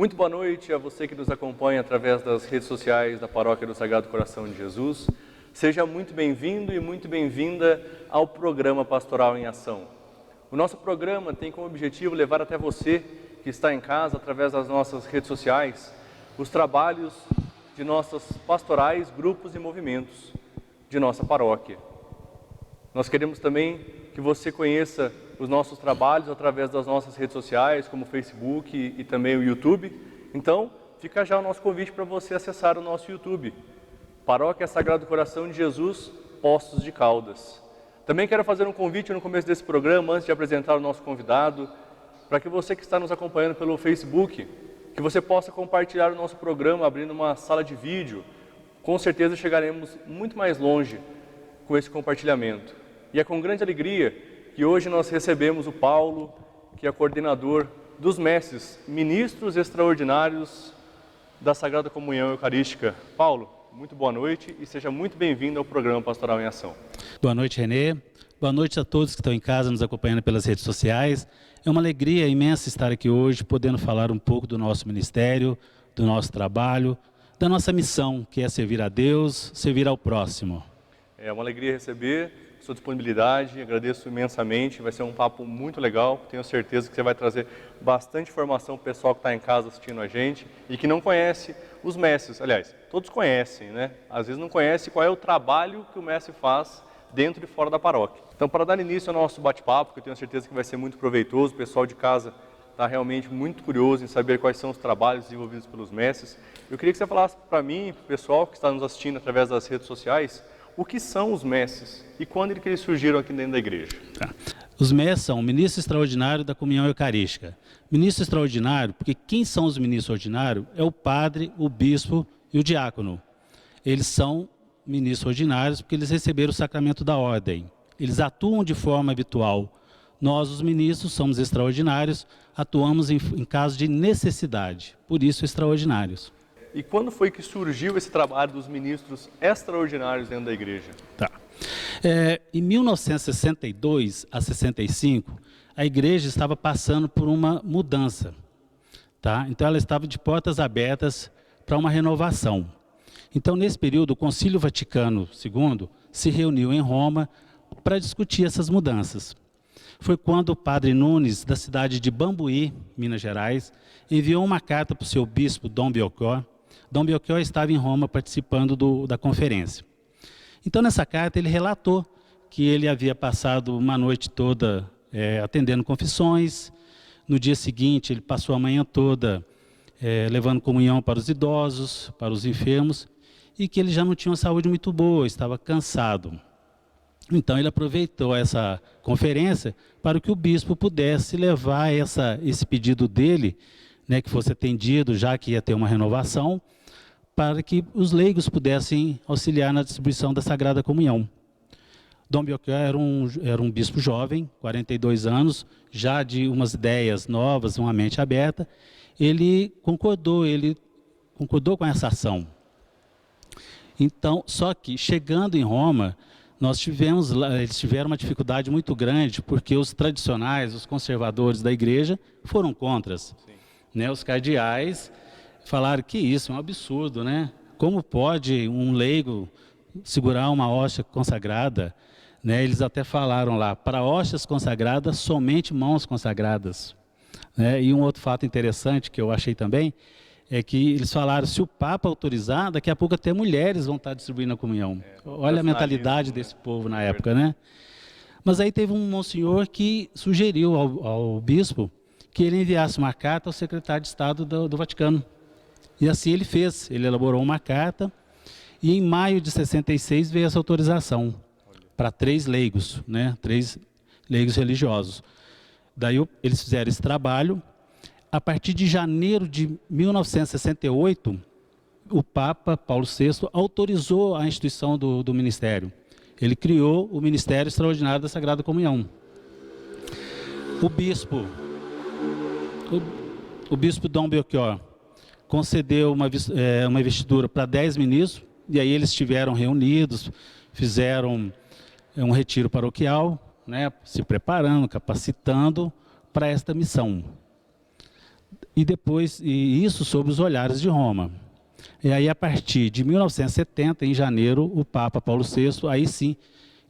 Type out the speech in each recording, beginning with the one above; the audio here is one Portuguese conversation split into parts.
Muito boa noite a você que nos acompanha através das redes sociais da Paróquia do Sagrado Coração de Jesus. Seja muito bem-vindo e muito bem-vinda ao programa Pastoral em Ação. O nosso programa tem como objetivo levar até você que está em casa, através das nossas redes sociais, os trabalhos de nossas pastorais, grupos e movimentos de nossa paróquia. Nós queremos também que você conheça os nossos trabalhos através das nossas redes sociais, como o Facebook e também o YouTube. Então, fica já o nosso convite para você acessar o nosso YouTube, Paróquia Sagrado Coração de Jesus, Poços de Caldas. Também quero fazer um convite no começo desse programa, antes de apresentar o nosso convidado, para que você que está nos acompanhando pelo Facebook, que você possa compartilhar o nosso programa abrindo uma sala de vídeo. Com certeza chegaremos muito mais longe com esse compartilhamento. E é com grande alegria que hoje nós recebemos o Paulo, que é coordenador dos mestres, ministros extraordinários da Sagrada Comunhão Eucarística. Paulo, muito boa noite e seja muito bem-vindo ao programa Pastoral em Ação. Boa noite, Renê. Boa noite a todos que estão em casa nos acompanhando pelas redes sociais. É uma alegria imensa estar aqui hoje, podendo falar um pouco do nosso ministério, do nosso trabalho, da nossa missão, que é servir a Deus, servir ao próximo. É uma alegria receber sua disponibilidade, agradeço imensamente, vai ser um papo muito legal, tenho certeza que você vai trazer bastante informação para o pessoal que está em casa assistindo a gente e que não conhece os mestres. Aliás, todos conhecem, né? Às vezes não conhece qual é o trabalho que o mestre faz dentro e fora da paróquia. Então, para dar início ao nosso bate-papo, que eu tenho certeza que vai ser muito proveitoso, o pessoal de casa está realmente muito curioso em saber quais são os trabalhos desenvolvidos pelos mestres, eu queria que você falasse para mim e para o pessoal que está nos assistindo através das redes sociais, o que são os mestres e quando que eles surgiram aqui dentro da igreja? Tá. Os mestres são o ministro extraordinário da comunhão eucarística. Ministro extraordinário, porque quem são os ministros ordinários? É o padre, o bispo e o diácono. Eles são ministros ordinários porque eles receberam o sacramento da ordem. Eles atuam de forma habitual. Nós, os ministros, somos extraordinários, atuamos em caso de necessidade, por isso extraordinários. E quando foi que surgiu esse trabalho dos ministros extraordinários dentro da igreja? Tá. Em 1962 a 65, a igreja estava passando por uma mudança. Tá? Então ela estava de portas abertas para uma renovação. Então nesse período o Concílio Vaticano II se reuniu em Roma para discutir essas mudanças. Foi quando o padre Nunes, da cidade de Bambuí, Minas Gerais, enviou uma carta para o seu bispo, Dom Belchior. Dom Belchior estava em Roma participando da conferência. Então, nessa carta, ele relatou que ele havia passado uma noite toda atendendo confissões. No dia seguinte, ele passou a manhã toda levando comunhão para os idosos, para os enfermos, e que ele já não tinha uma saúde muito boa, estava cansado. Então, ele aproveitou essa conferência para que o bispo pudesse levar esse pedido dele, né, que fosse atendido, já que ia ter uma renovação, para que os leigos pudessem auxiliar na distribuição da Sagrada Comunhão. Dom Belchior era um bispo jovem, 42 anos, já de umas ideias novas, uma mente aberta. Ele concordou com essa ação. Então, só que chegando em Roma, eles tiveram uma dificuldade muito grande, porque os tradicionais, os conservadores da igreja, foram contra. Né, os cardeais falaram que isso é um absurdo, né? Como pode um leigo segurar uma hóstia consagrada? Né, eles até falaram lá, para hóstias consagradas, somente mãos consagradas. Né, e um outro fato interessante que eu achei também, é que eles falaram, se o Papa autorizar, daqui a pouco até mulheres vão estar distribuindo a comunhão. Olha a mentalidade desse povo na época, né? Mas aí teve um monsenhor que sugeriu ao bispo que ele enviasse uma carta ao secretário de Estado do Vaticano. E assim ele fez, ele elaborou uma carta, e em maio de 66 veio essa autorização para 3 leigos, né? 3 leigos religiosos. Daí eles fizeram esse trabalho. A partir de janeiro de 1968, o Papa Paulo VI autorizou a instituição do ministério. Ele criou o Ministério Extraordinário da Sagrada Comunhão. O bispo Dom Belchior concedeu uma investidura para 10 ministros, e aí eles estiveram reunidos, fizeram um retiro paroquial, né, se preparando, capacitando para esta missão. e depois, e isso sob os olhares de Roma. E aí, a partir de 1970, em janeiro, o Papa Paulo VI, aí sim,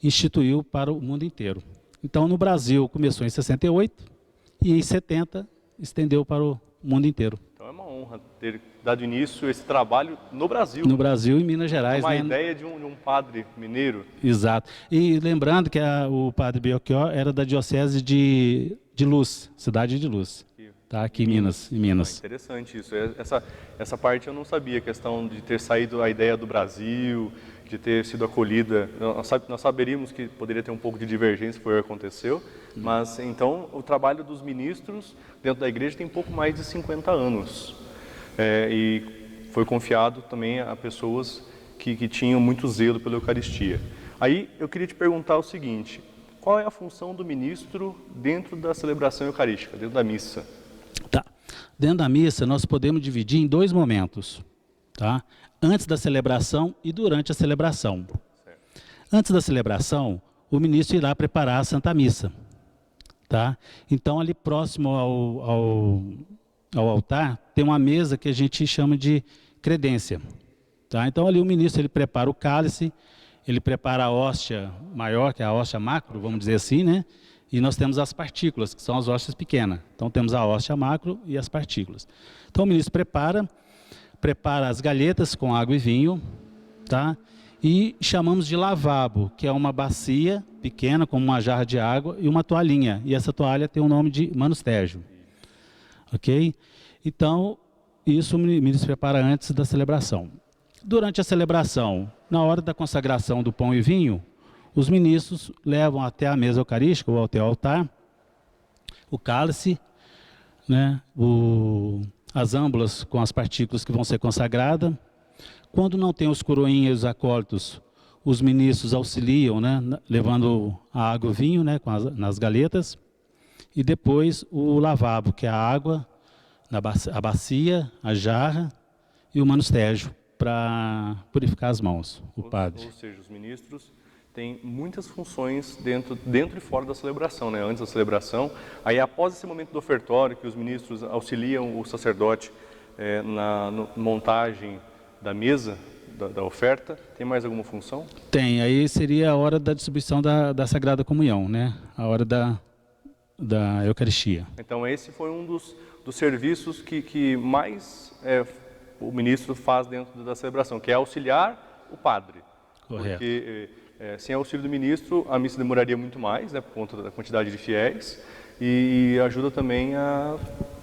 instituiu para o mundo inteiro. Então, no Brasil, começou em 68 e em 70 estendeu para o mundo inteiro. Então é uma honra ter dado início a esse trabalho no Brasil. No Brasil e Minas Gerais. Uma né? ideia de um padre mineiro. Exato. E lembrando que o padre Belchior era da diocese de Luz, cidade de Luz. Tá, aqui em Minas. Interessante isso. Essa parte eu não sabia, a questão de ter saído a ideia do Brasil, de ter sido acolhida. Nós saberíamos que poderia ter um pouco de divergência, foi o que aconteceu, mas então o trabalho dos ministros dentro da igreja tem pouco mais de 50 anos. E foi confiado também a pessoas que tinham muito zelo pela Eucaristia. Aí eu queria te perguntar o seguinte: qual é a função do ministro dentro da celebração eucarística, dentro da missa? Tá. Dentro da missa, nós podemos dividir em 2 momentos, tá? Antes da celebração e durante a celebração. Certo. Antes da celebração, o ministro irá preparar a Santa Missa, tá? Então, ali próximo ao altar, tem uma mesa que a gente chama de credência, tá? Então, ali o ministro ele prepara o cálice, ele prepara a hóstia maior, que é a hóstia macro, vamos dizer assim, né? E nós temos as partículas, que são as hóstias pequenas. Então, temos a hóstia macro e as partículas. Então, o ministro prepara as galhetas com água e vinho, tá? E chamamos de lavabo, que é uma bacia pequena, como uma jarra de água, e uma toalhinha. E essa toalha tem o nome de manustérgio. Ok? Então, isso o ministro prepara antes da celebração. Durante a celebração, na hora da consagração do pão e vinho, os ministros levam até a mesa eucarística, ou até o altar, o cálice, né, as âmbulas com as partículas que vão ser consagradas. Quando não tem os coroinhas e os acólitos, os ministros auxiliam, né, levando a água e o vinho, né, nas galetas. E depois o lavabo, que é a água, a bacia, a jarra e o manustérgio, para purificar as mãos, o padre. Ou seja, os ministros tem muitas funções dentro e fora da celebração, né? Antes da celebração, aí após esse momento do ofertório, que os ministros auxiliam o sacerdote na montagem da mesa, da oferta, tem mais alguma função? Tem, aí seria a hora da distribuição da Sagrada Comunhão, né? A hora da Eucaristia. Então esse foi um dos serviços que mais o ministro faz dentro da celebração, que é auxiliar o padre. Correto. Porque sem auxílio do ministro, a missa demoraria muito mais, né, por conta da quantidade de fiéis, e ajuda também a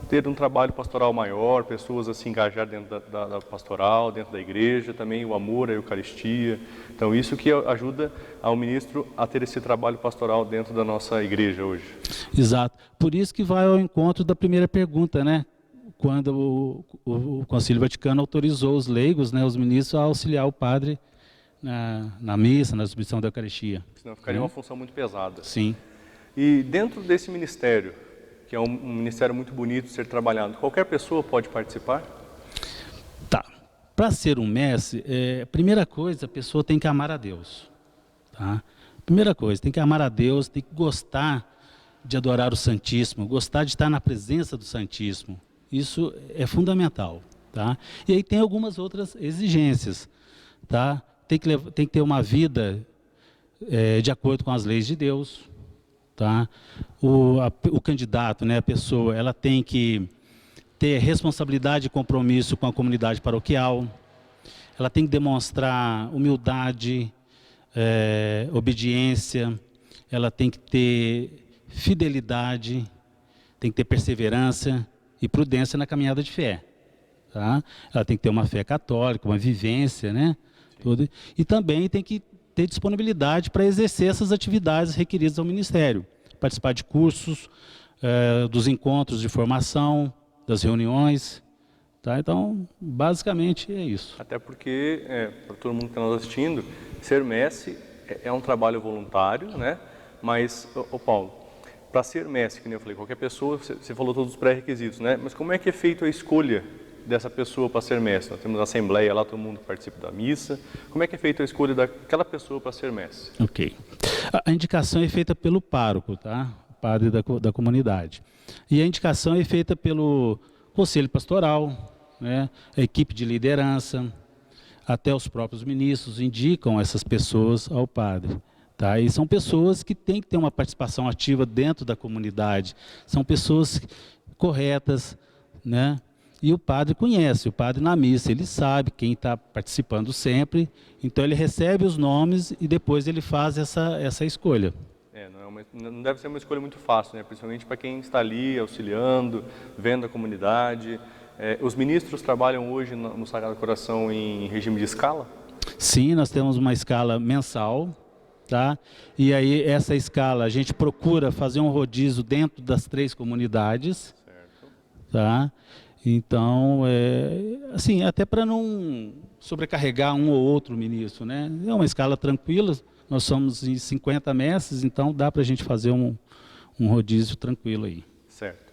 ter um trabalho pastoral maior, pessoas a se engajar dentro da pastoral, dentro da igreja, também o amor, a Eucaristia. Então, isso que ajuda ao ministro a ter esse trabalho pastoral dentro da nossa igreja hoje. Exato. Por isso que vai ao encontro da primeira pergunta, né? Quando o Concílio Vaticano autorizou os leigos, né, os ministros, a auxiliar o padre na missa, na distribuição da Eucaristia. Senão ficaria uma função muito pesada. Sim. E dentro desse ministério, que é um ministério muito bonito de ser trabalhado, qualquer pessoa pode participar? Tá. Para ser um mestre, primeira coisa, a pessoa tem que amar a Deus. Tá? Primeira coisa, tem que amar a Deus, tem que gostar de adorar o Santíssimo, gostar de estar na presença do Santíssimo. Isso é fundamental. Tá? E aí tem algumas outras exigências. Tá? Tem que ter uma vida de acordo com as leis de Deus. Tá? O candidato, né, a pessoa, ela tem que ter responsabilidade e compromisso com a comunidade paroquial. Ela tem que demonstrar humildade, obediência. Ela tem que ter fidelidade, tem que ter perseverança e prudência na caminhada de fé. Tá? Ela tem que ter uma fé católica, uma vivência, né? Tudo. E também tem que ter disponibilidade para exercer essas atividades requeridas ao ministério. Participar de cursos, dos encontros de formação, das reuniões. Tá? Então, basicamente é isso. Até porque, para todo mundo que está nos assistindo, ser mestre é um trabalho voluntário, né? Mas, Paulo, para ser mestre, que nem eu falei, qualquer pessoa, você falou todos os pré-requisitos, né? Mas como é que é feita a escolha dessa pessoa para ser mestre? Nós temos a assembleia lá, todo mundo participa da missa. Como é que é feita a escolha daquela pessoa para ser mestre? Ok. A indicação é feita pelo pároco, tá? O padre da comunidade. E a indicação é feita pelo conselho pastoral, né, a equipe de liderança, até os próprios ministros indicam essas pessoas ao padre. Tá? E são pessoas que têm que ter uma participação ativa dentro da comunidade, são pessoas corretas, né? E o padre conhece, o padre na missa, ele sabe quem está participando sempre, então ele recebe os nomes e depois ele faz essa escolha. Não deve ser uma escolha muito fácil, né? Principalmente para quem está ali auxiliando, vendo a comunidade. Os ministros trabalham hoje no Sagrado Coração em regime de escala? Sim, nós temos uma escala mensal, tá? E aí essa escala a gente procura fazer um rodízio dentro das 3 comunidades, certo. Tá? Então, assim, até para não sobrecarregar um ou outro ministro, né? É uma escala tranquila, nós somos em 50 mestres, então dá para a gente fazer um rodízio tranquilo aí. Certo.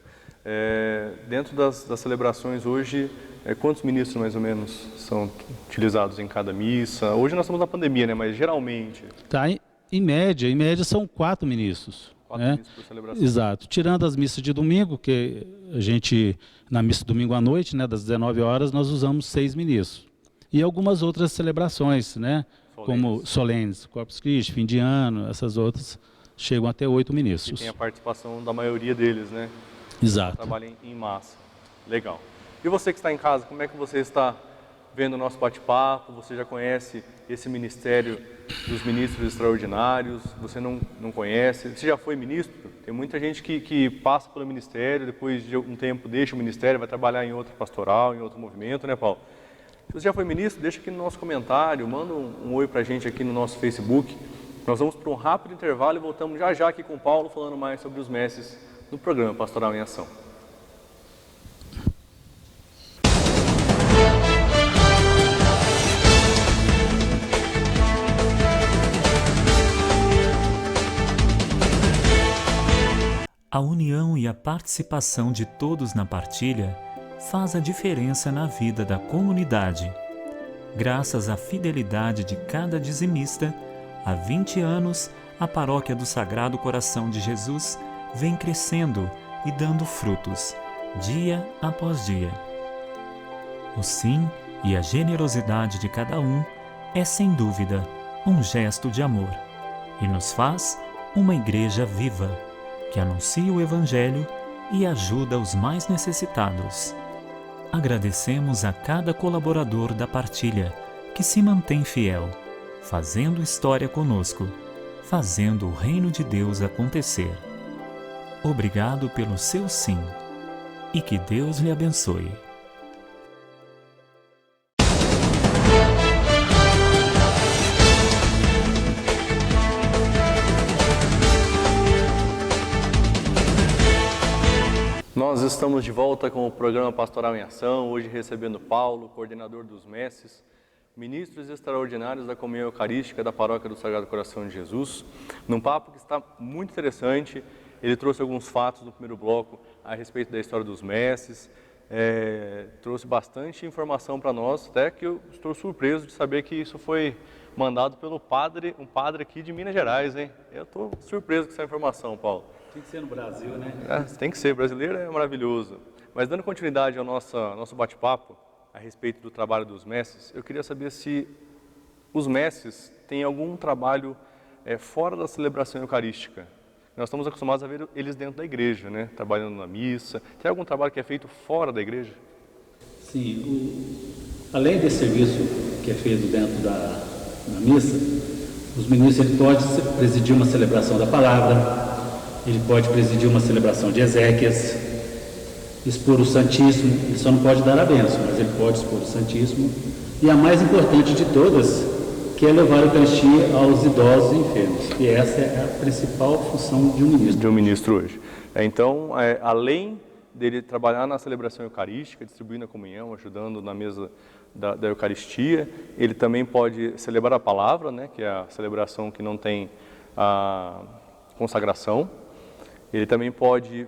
Dentro das celebrações hoje, quantos ministros mais ou menos são utilizados em cada missa? Hoje nós estamos na pandemia, né? Mas geralmente... Tá, em média são 4 ministros. 4 ministros por celebração. Exato. Tirando as missas de domingo, que a gente, na missa de domingo à noite, né, das 19 horas, nós usamos 6 ministros. E algumas outras celebrações, né? Como solenes, Corpus Christi, fim de ano, essas outras chegam até 8 ministros. E tem a participação da maioria deles, né? Exato. Trabalham em massa. Legal. E você que está em casa, como é que você está vendo o nosso bate-papo? Você já conhece esse ministério dos ministros extraordinários? Você não conhece? Você já foi ministro? Tem muita gente que passa pelo ministério, depois de um tempo deixa o ministério, vai trabalhar em outro pastoral, em outro movimento, né, Paulo? Se você já foi ministro, deixa aqui no nosso comentário, manda um oi pra gente aqui no nosso Facebook. Nós vamos para um rápido intervalo e voltamos já aqui com o Paulo, falando mais sobre os mestres no programa Pastoral em Ação. A união e a participação de todos na partilha faz a diferença na vida da comunidade. Graças à fidelidade de cada dizimista, há 20 anos, a Paróquia do Sagrado Coração de Jesus vem crescendo e dando frutos, dia após dia. O sim e a generosidade de cada um é, sem dúvida, um gesto de amor e nos faz uma igreja viva, que anuncia o Evangelho e ajuda os mais necessitados. Agradecemos a cada colaborador da partilha que se mantém fiel, fazendo história conosco, fazendo o reino de Deus acontecer. Obrigado pelo seu sim e que Deus lhe abençoe. Nós estamos de volta com o programa Pastoral em Ação, hoje recebendo Paulo, coordenador dos mestres, ministros extraordinários da Comunhão Eucarística da Paróquia do Sagrado Coração de Jesus, num papo que está muito interessante. Ele trouxe alguns fatos no primeiro bloco a respeito da história dos mestres, trouxe bastante informação para nós, até que eu estou surpreso de saber que isso foi mandado pelo padre, um padre aqui de Minas Gerais, hein? Eu estou surpreso com essa informação, Paulo. Tem que ser no Brasil, né? Tem que ser, brasileiro é maravilhoso. Mas dando continuidade ao nosso bate-papo a respeito do trabalho dos mestres, eu queria saber se os mestres têm algum trabalho fora da celebração eucarística. Nós estamos acostumados a ver eles dentro da igreja, né? Trabalhando na missa. Tem algum trabalho que é feito fora da igreja? Sim, além desse serviço que é feito dentro da missa, os ministros ele pode presidir uma celebração da palavra, ele pode presidir uma celebração de exéquias, expor o Santíssimo. Ele só não pode dar a bênção, mas ele pode expor o Santíssimo. E a mais importante de todas, que é levar a Eucaristia aos idosos e enfermos. E essa é a principal função de um ministro. De um ministro hoje. Então, além dele trabalhar na celebração eucarística, distribuindo a comunhão, ajudando na mesa da Eucaristia, ele também pode celebrar a palavra, né, que é a celebração que não tem a consagração. Ele também pode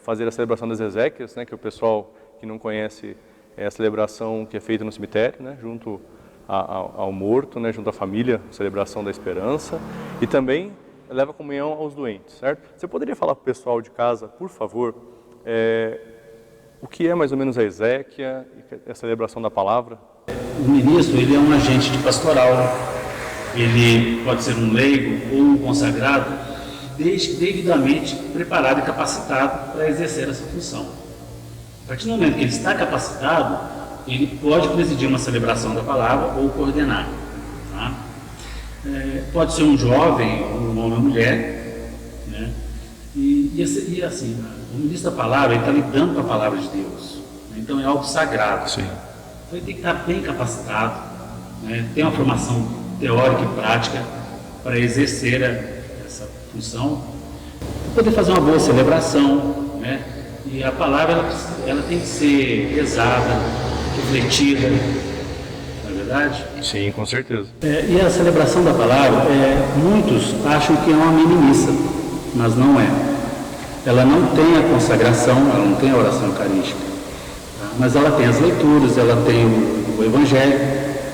fazer a celebração das exéquias, né, que o pessoal que não conhece é a celebração que é feita no cemitério, né, junto ao morto, né, junto à família, celebração da esperança, e também leva a comunhão aos doentes, certo? Você poderia falar para o pessoal de casa, por favor, O que é mais ou menos a exéquia e a celebração da palavra? O ministro, ele é um agente de pastoral, ele pode ser um leigo ou um consagrado, devidamente preparado e capacitado para exercer essa função. A partir do momento que ele está capacitado, ele pode presidir uma celebração da palavra ou coordenar. Tá? Pode ser um jovem, um homem ou mulher, né? E assim, o ministro da palavra, ele está lidando com a palavra de Deus, né? Então é algo sagrado. Sim. Então ele tem que estar bem capacitado, né? Tem uma formação teórica e prática para exercer essa função, poder fazer uma boa celebração, né? E a palavra ela tem que ser rezada, refletida, não é verdade? Sim, com certeza. E a celebração da palavra, muitos acham que é uma mini-missa, mas não é. Ela não tem a consagração, ela não tem a oração eucarística, tá? Mas ela tem as leituras, ela tem o evangelho.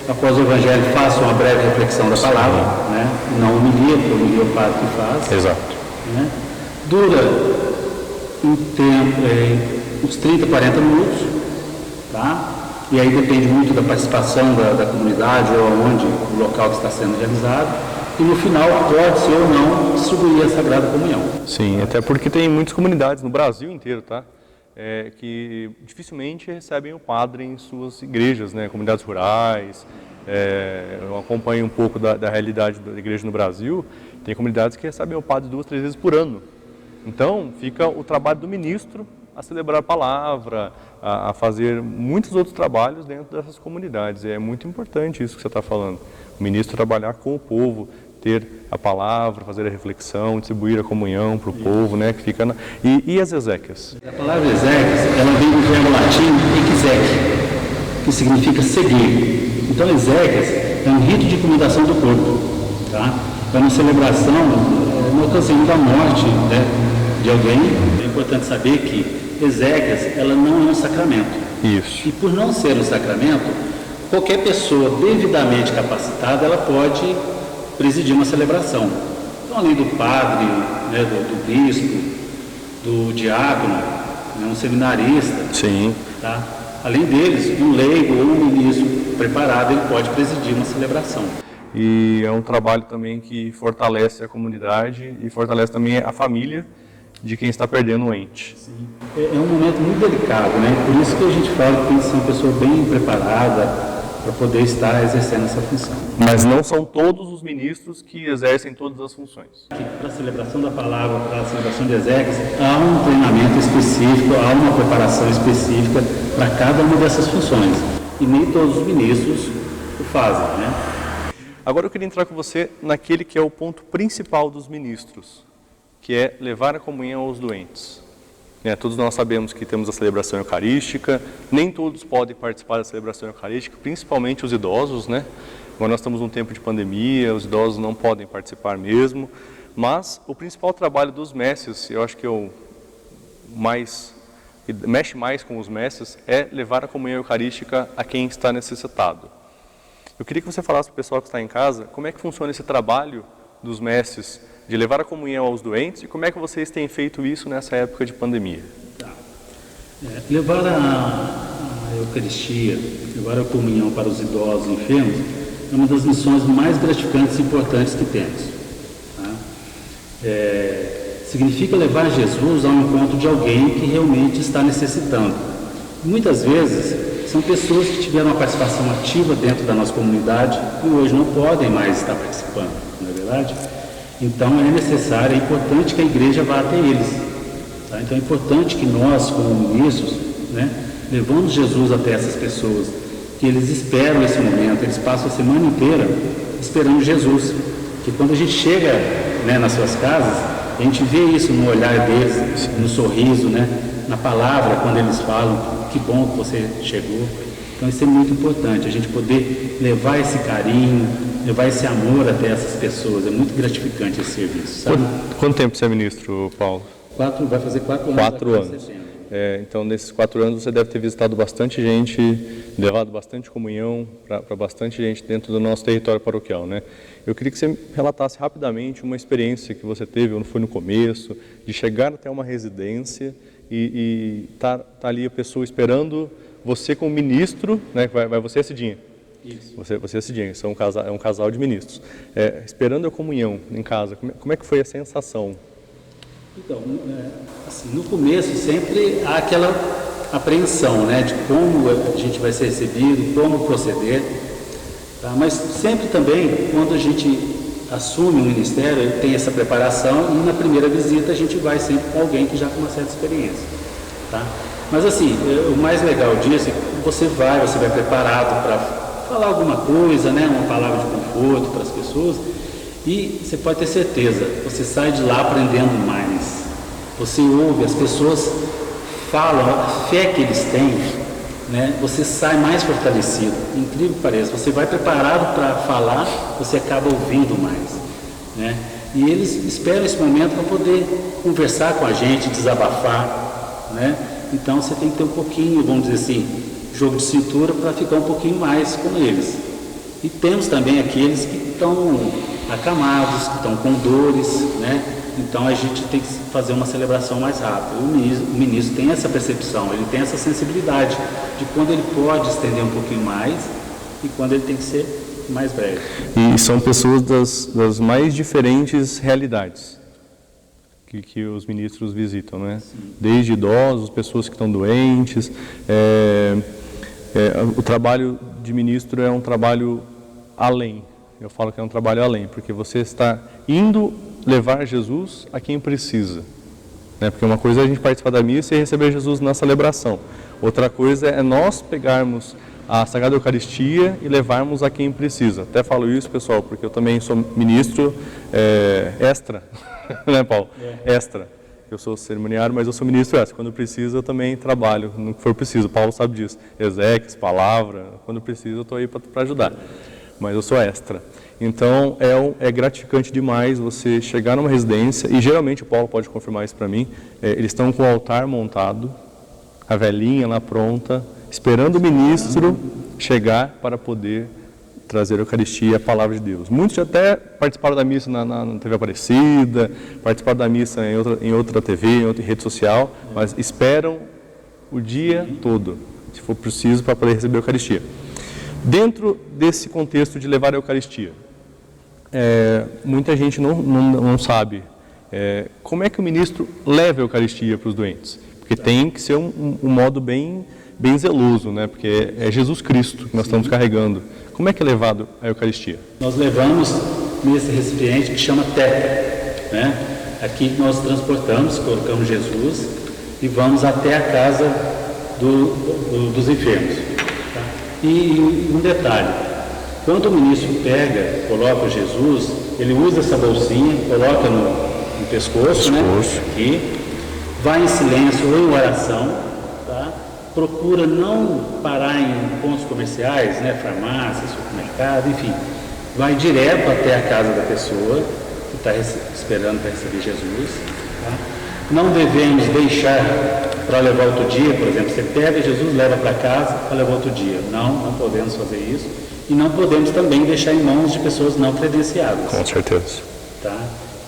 Após o evangelho, faça uma breve reflexão da palavra, né? Não homilia, porque homilia é o padre que faz. Exato. Né? Dura um tempo, uns 30, 40 minutos, tá? E aí depende muito da participação da comunidade ou onde o local que está sendo realizado. E no final pode-se ou não distribuir a Sagrada Comunhão. Sim, até porque tem muitas comunidades no Brasil inteiro, tá? Que dificilmente recebem o padre em suas igrejas, né? Comunidades rurais. Eu acompanho um pouco da realidade da igreja no Brasil. Tem comunidades que recebem o padre 2, 3 vezes por ano. Então, fica o trabalho do ministro a celebrar a palavra, a fazer muitos outros trabalhos dentro dessas comunidades. É muito importante isso que você está falando. O ministro trabalhar com o povo, ter a palavra, fazer a reflexão, distribuir a comunhão para o povo, né? Que fica e as exéquias? A palavra exéquias, ela vem do verbo latim exec, que significa seguir. Então, exéquias é um rito de comunicação do corpo, tá? É uma celebração no ocasião da morte, né, de alguém. É importante saber que exéquias, ela não é um sacramento. Isso. E por não ser um sacramento, qualquer pessoa devidamente capacitada, ela pode presidir uma celebração. Então, além do padre, né, do bispo, do diácono, né, um seminarista, sim, tá? Além deles, um leigo ou um ministro preparado, ele pode presidir uma celebração. E é um trabalho também que fortalece a comunidade e fortalece também a família de quem está perdendo um ente. Sim. É um momento muito delicado, né? Por isso que a gente fala que tem que ser uma pessoa bem preparada para poder estar exercendo essa função. Mas não são todos os ministros que exercem todas as funções. Para a celebração da palavra, para a celebração de exéquias, há um treinamento específico, há uma preparação específica para cada uma dessas funções. E nem todos os ministros o fazem, né? Agora eu queria entrar com você naquele que é o ponto principal dos ministros, que é levar a comunhão aos doentes. Todos nós sabemos que temos a celebração eucarística, nem todos podem participar da celebração eucarística, principalmente os idosos, né? Agora nós estamos num tempo de pandemia, os idosos não podem participar mesmo, mas o principal trabalho dos mestres, eu acho que que mexe mais com os mestres, é levar a comunhão eucarística a quem está necessitado. Eu queria que você falasse para o pessoal que está em casa, como é que funciona esse trabalho dos mestres de levar a comunhão aos doentes e como é que vocês têm feito isso nessa época de pandemia? Tá. Levar a Eucaristia, levar a comunhão para os idosos e enfermos é uma das missões mais gratificantes e importantes que temos. Tá? Significa levar Jesus ao encontro de alguém que realmente está necessitando. Muitas vezes são pessoas que tiveram uma participação ativa dentro da nossa comunidade e hoje não podem mais estar participando, não é verdade? Então é necessário, é importante que a igreja vá até eles. Tá? Então é importante que nós, como ministros, né, levamos Jesus até essas pessoas, que eles esperam esse momento, eles passam a semana inteira esperando Jesus. Que quando a gente chega, né, nas suas casas, a gente vê isso no olhar deles, no sorriso, né, na palavra, quando eles falam que bom que você chegou. Então isso é muito importante, a gente poder levar esse carinho, levar esse amor até essas pessoas. É muito gratificante esse serviço, sabe? Quanto tempo você é ministro, Paulo? Vai fazer 4 anos. 4 anos. Então, nesses 4 anos, você deve ter visitado bastante gente, levado bastante comunhão para bastante gente dentro do nosso território paroquial, né? Eu queria que você relatasse rapidamente uma experiência que você teve, ou foi no começo, de chegar até uma residência e tá ali a pessoa esperando você como ministro, né? Vai você e a Cidinha. Isso. Você e a Cidinha, são um casal de ministros. Esperando a comunhão em casa, como é que foi a sensação? Então, assim, no começo sempre há aquela apreensão, né, de como a gente vai ser recebido, como proceder, tá? Mas sempre também, quando a gente assume um ministério, tem essa preparação e na primeira visita a gente vai sempre com alguém que já tem uma certa experiência, tá? Mas assim, o mais legal disso é que você vai preparado para falar alguma coisa, né, uma palavra de conforto para as pessoas, e você pode ter certeza, você sai de lá aprendendo mais. Você ouve, as pessoas falam, a fé que eles têm, né, você sai mais fortalecido. Incrível que pareça, você vai preparado para falar, você acaba ouvindo mais, né? E eles esperam esse momento para poder conversar com a gente, desabafar, né? Então você tem que ter um pouquinho, vamos dizer assim, jogo de cintura para ficar um pouquinho mais com eles. E temos também aqueles que estão acamados, que estão com dores, né? Então a gente tem que fazer uma celebração mais rápida. O ministro tem essa percepção, ele tem essa sensibilidade de quando ele pode estender um pouquinho mais e quando ele tem que ser mais breve. E são pessoas das mais diferentes realidades que os ministros visitam, né? Sim. Desde idosos, pessoas que estão doentes. O trabalho de ministro é um trabalho além. Eu falo que é um trabalho além, porque você está indo levar Jesus a quem precisa, né? Porque uma coisa é a gente participar da missa e receber Jesus na celebração. Outra coisa é nós pegarmos a Sagrada Eucaristia e levarmos a quem precisa. Até falo isso, pessoal, porque eu também sou ministro extra, né, Paulo? Extra. Eu sou cerimoniário, mas eu sou ministro extra. Quando precisa, eu também trabalho, no que for preciso. Paulo sabe disso. Exeques, palavra, quando precisa, eu estou aí para ajudar. Mas eu sou extra. Então, é gratificante demais você chegar numa residência, e geralmente o Paulo pode confirmar isso para mim, eles estão com o altar montado, a velhinha lá pronta, esperando o ministro chegar para poder trazer a Eucaristia, a Palavra de Deus. Muitos até participaram da missa na TV Aparecida, participaram da missa em outra TV, em outra rede social, mas esperam o dia todo, se for preciso, para poder receber a Eucaristia. Dentro desse contexto de levar a Eucaristia, muita gente não sabe como é que o ministro leva a Eucaristia para os doentes, porque tem que ser um modo bem zeloso, né? Porque é Jesus Cristo que nós estamos carregando. Como é que é levado a Eucaristia? Nós levamos nesse recipiente que chama tetra, né? Aqui nós transportamos, colocamos Jesus e vamos até a casa dos enfermos. Tá? E um detalhe, quando o ministro coloca Jesus, ele usa essa bolsinha, coloca no pescoço, né? Aqui, vai em silêncio ou em oração, tá? Procura não parar em pontos comerciais, né? Farmácia, supermercado, enfim. Vai direto até a casa da pessoa que está esperando para receber Jesus. Tá? Não devemos deixar para levar outro dia, por exemplo, você pega Jesus, leva para casa para levar outro dia. Não podemos fazer isso. E não podemos também deixar em mãos de pessoas não credenciadas. Com certeza. Tá?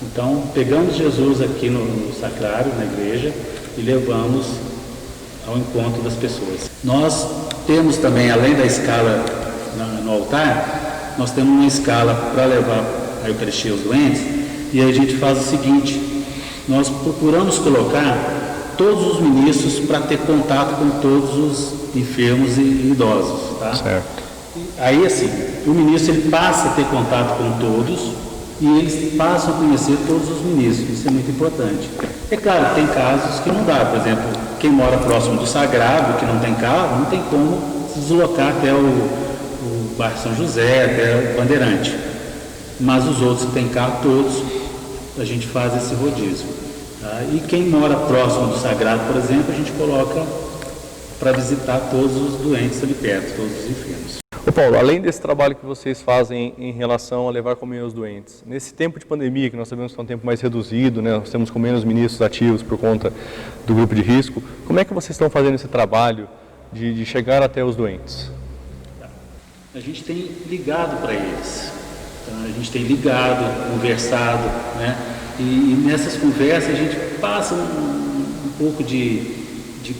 Então, pegamos Jesus aqui no sacrário, na igreja, e levamos ao encontro das pessoas. Nós temos também, além da escala no altar, nós temos uma escala para levar a Eucaristia aos doentes, e aí a gente faz o seguinte, nós procuramos colocar todos os ministros para ter contato com todos os enfermos e idosos. Tá? Certo. Aí, assim, o ministro ele passa a ter contato com todos e eles passam a conhecer todos os ministros. Isso é muito importante. É claro, tem casos que não dá. Por exemplo, quem mora próximo do Sagrado, que não tem carro, não tem como se deslocar até o bairro São José, até o Bandeirante. Mas os outros que têm carro, todos, a gente faz esse rodízio. Tá? E quem mora próximo do Sagrado, por exemplo, a gente coloca para visitar todos os doentes ali perto, todos os enfermos. Ô Paulo, além desse trabalho que vocês fazem em relação a levar comunhão aos doentes, nesse tempo de pandemia, que nós sabemos que é um tempo mais reduzido, né, nós temos com menos ministros ativos por conta do grupo de risco, como é que vocês estão fazendo esse trabalho de chegar até os doentes? A gente tem ligado para eles, tá? A gente tem ligado, conversado, né? E nessas conversas a gente passa um pouco de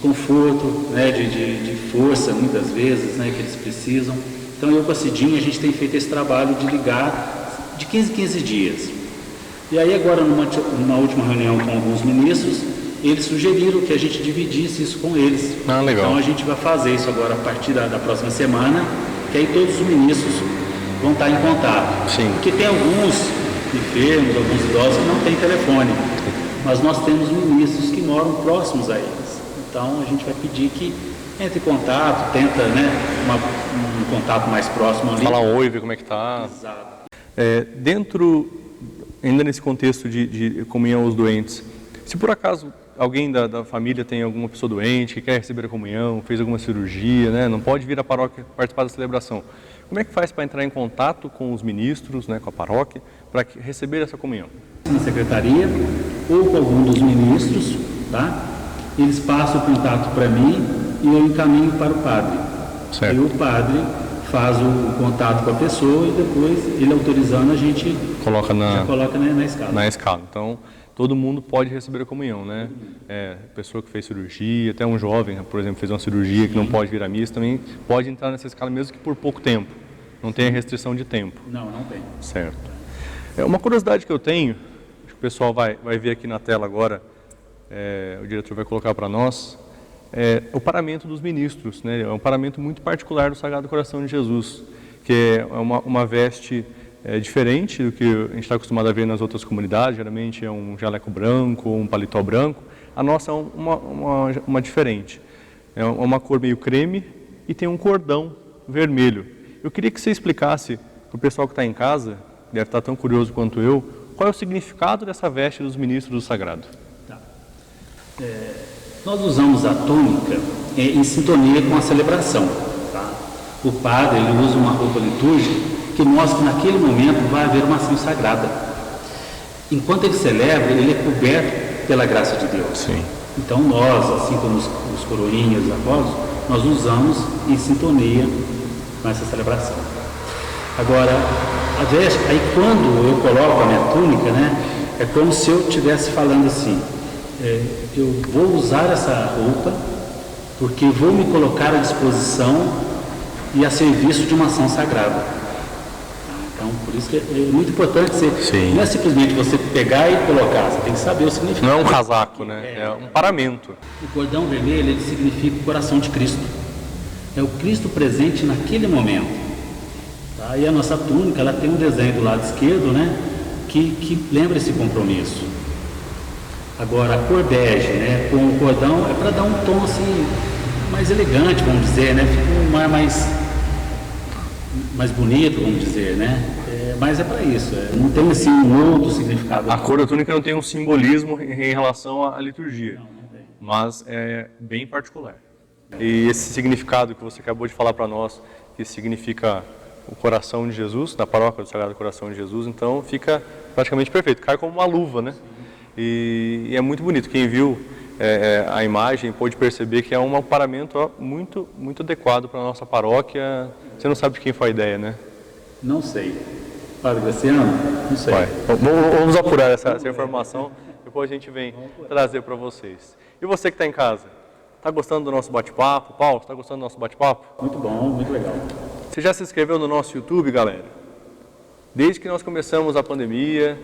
conforto, né, de força, muitas vezes, né, que eles precisam. Então, eu com a Cidinha, a gente tem feito esse trabalho de ligar de 15 em 15 dias. E aí, agora, numa última reunião com alguns ministros, eles sugeriram que a gente dividisse isso com eles. Ah, legal. Então, a gente vai fazer isso agora a partir da próxima semana, que aí todos os ministros vão estar em contato. Sim. Porque tem alguns enfermos, alguns idosos que não têm telefone, mas nós temos ministros que moram próximos a eles. Então, a gente vai pedir que entre em contato, tenta, né, um contato mais próximo ali. Falar oi, ver como é que tá. Exato. Ainda nesse contexto de comunhão aos doentes, se por acaso alguém da família tem alguma pessoa doente, que quer receber a comunhão, fez alguma cirurgia, né, não pode vir à paróquia participar da celebração, como é que faz para entrar em contato com os ministros, né, com a paróquia, para receber essa comunhão? Na secretaria ou com algum dos ministros, tá? Eles passam o contato para mim e eu encaminho para o padre. Certo. Aí o padre faz o contato com a pessoa e depois, ele autorizando, a gente já coloca na escala. Na escala. Então, todo mundo pode receber a comunhão, né? Pessoa que fez cirurgia, até um jovem, por exemplo, fez uma cirurgia que não pode vir à missa, também pode entrar nessa escala, mesmo que por pouco tempo. Não tem a restrição de tempo. Não tem. Certo. Uma curiosidade que eu tenho, acho que o pessoal vai ver aqui na tela agora, o diretor vai colocar para nós, o paramento dos ministros, né? É um paramento muito particular do Sagrado Coração de Jesus, que é uma veste diferente do que a gente está acostumado a ver nas outras comunidades. Geralmente é um jaleco branco ou um paletó branco. A nossa é uma diferente. É uma cor meio creme e tem um cordão vermelho. Eu queria que você explicasse para o pessoal que está em casa, deve estar tão curioso quanto eu, qual é o significado dessa veste dos ministros do Sagrado. Tá. Nós usamos a túnica em sintonia com a celebração. Tá? O padre ele usa uma roupa litúrgica que mostra que naquele momento vai haver uma ação sagrada. Enquanto ele celebra, ele é coberto pela graça de Deus. Sim. Então nós, assim como os coroinhas, os apóstolos, nós usamos em sintonia com essa celebração. Agora, a veste, aí quando eu coloco a minha túnica, né, é como se eu estivesse falando assim, eu vou usar essa roupa porque vou me colocar à disposição e a serviço de uma ação sagrada. Então, por isso que é muito importante não é simplesmente você pegar e colocar, você tem que saber o significado. Não é um casaco, né? É um paramento. O cordão vermelho, ele significa o coração de Cristo. É o Cristo presente naquele momento. Tá? E a nossa túnica, ela tem um desenho do lado esquerdo, né? Que lembra esse compromisso. Agora, a cor bege, né? Com o cordão, é para dar um tom assim, mais elegante, vamos dizer, né? Fica um ar mais bonito, vamos dizer, né? Mas é para isso, não tem assim um outro significado. A cor da túnica não tem um simbolismo em relação à liturgia, Não tem. mas é bem particular. E esse significado que você acabou de falar para nós, que significa o coração de Jesus, da paróquia do Sagrado Coração de Jesus, então fica praticamente perfeito, cai como uma luva, né? E é muito bonito. Quem viu a imagem pôde perceber que é um paramento muito, muito adequado para a nossa paróquia. Você não sabe de quem foi a ideia, né? Não sei. Padre Graciano? Não sei. Vamos apurar essa informação, depois a gente vem trazer para vocês. E você que está em casa, está gostando do nosso bate-papo? Paulo, está gostando do nosso bate-papo? Muito bom, muito legal. Você já se inscreveu no nosso YouTube, galera? Desde que nós começamos a pandemia,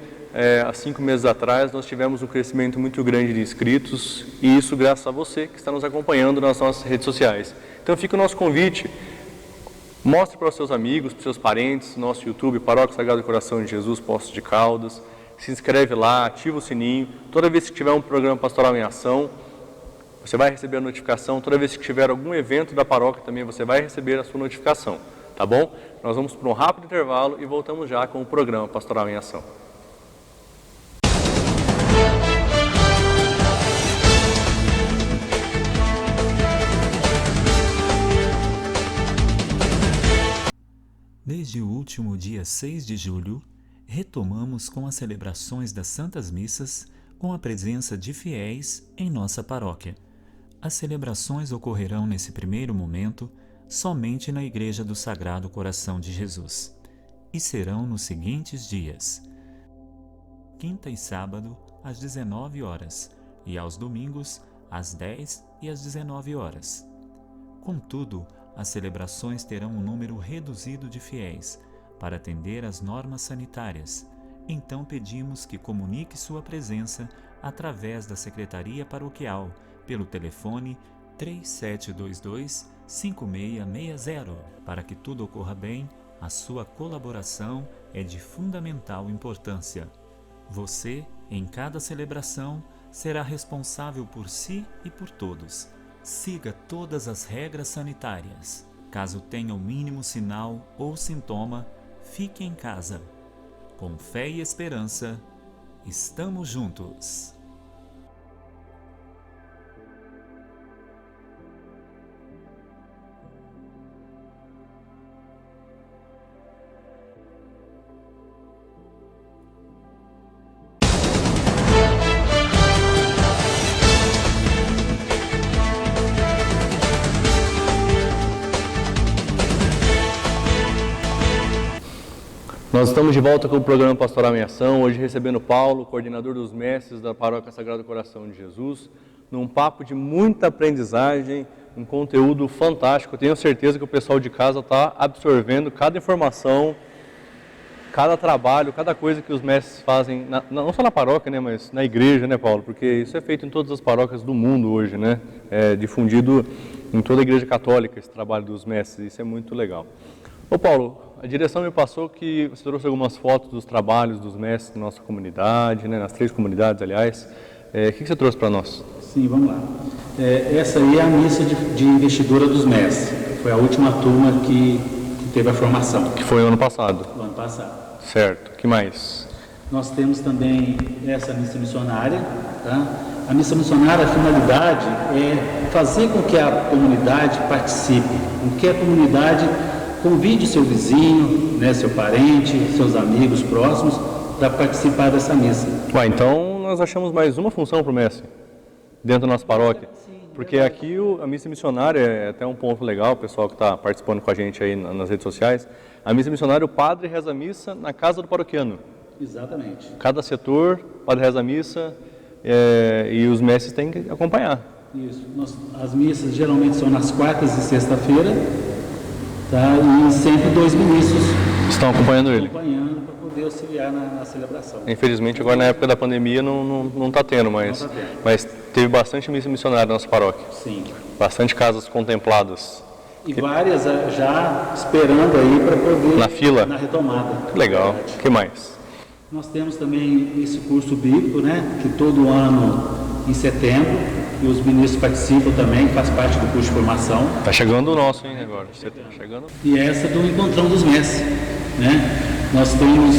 há 5 meses atrás, nós tivemos um crescimento muito grande de inscritos, e isso graças a você que está nos acompanhando nas nossas redes sociais. Então fica o nosso convite, mostre para os seus amigos, para os seus parentes, nosso YouTube, Paróquia Sagrado Coração de Jesus, Poços de Caldas, se inscreve lá, ativa o sininho, toda vez que tiver um programa pastoral em ação, você vai receber a notificação, toda vez que tiver algum evento da paróquia também você vai receber a sua notificação, tá bom? Nós vamos para um rápido intervalo e voltamos já com o programa Pastoral em Ação. Desde o último dia 6 de julho, retomamos com as celebrações das Santas Missas com a presença de fiéis em nossa paróquia. As celebrações ocorrerão nesse primeiro momento somente na Igreja do Sagrado Coração de Jesus e serão nos seguintes dias: quinta e sábado, às 19 horas, e aos domingos, às 10 e às 19 horas. Contudo, as celebrações terão um número reduzido de fiéis para atender às normas sanitárias. Então pedimos que comunique sua presença através da Secretaria Paroquial pelo telefone 3722-5660. Para que tudo ocorra bem, a sua colaboração é de fundamental importância. Você, em cada celebração, será responsável por si e por todos. Siga todas as regras sanitárias. Caso tenha o mínimo sinal ou sintoma, fique em casa. Com fé e esperança, estamos juntos. Nós estamos de volta com o programa Pastoral em Ação, hoje recebendo Paulo, coordenador dos mestres da Paróquia Sagrado Coração de Jesus, num papo de muita aprendizagem, um conteúdo fantástico. Eu tenho certeza que o pessoal de casa está absorvendo cada informação, cada trabalho, cada coisa que os mestres fazem, não só na paróquia, né, mas na igreja, né, Paulo? Porque isso é feito em todas as paróquias do mundo hoje, né? É difundido em toda a igreja católica esse trabalho dos mestres, isso é muito legal. Ô Paulo, a direção me passou que você trouxe algumas fotos dos trabalhos dos mestres da nossa comunidade, né, nas 3 comunidades, aliás. O que você trouxe para nós? Sim, vamos lá. Essa aí é a missa de investidura dos mestres. Foi a última turma que teve a formação. Que foi o ano passado. O ano passado. Certo. O que mais? Nós temos também essa missa missionária. Tá? A missa missionária, a finalidade é fazer com que a comunidade participe, com que a comunidade convide seu vizinho, né, seu parente, seus amigos próximos para participar dessa missa. Então nós achamos mais uma função para o mestre dentro da nossa paróquia. Porque aqui a missa missionária é até um ponto legal, o pessoal que está participando com a gente aí nas redes sociais. A missa missionária, o padre reza a missa na casa do paroquiano. Exatamente. Cada setor, o padre reza a missa e os mestres têm que acompanhar. Isso. As missas geralmente são nas quartas e sexta-feira. Tá? E sempre 2 ministros estão acompanhando ele. Acompanhando para poder auxiliar na celebração. Infelizmente, agora na época da pandemia não está tendo, mas teve bastante missa missionária na nossa paróquia. Sim. Bastante casas contempladas. E várias já esperando aí para poder... Na fila? Na retomada. Que legal. O que mais? Nós temos também esse curso bíblico, né? Que todo ano, em setembro, e os ministros participam também, faz parte do curso de formação. Está chegando o nosso, hein, agora. Você tá chegando. E essa do Encontrão dos Mestres, né? Nós temos,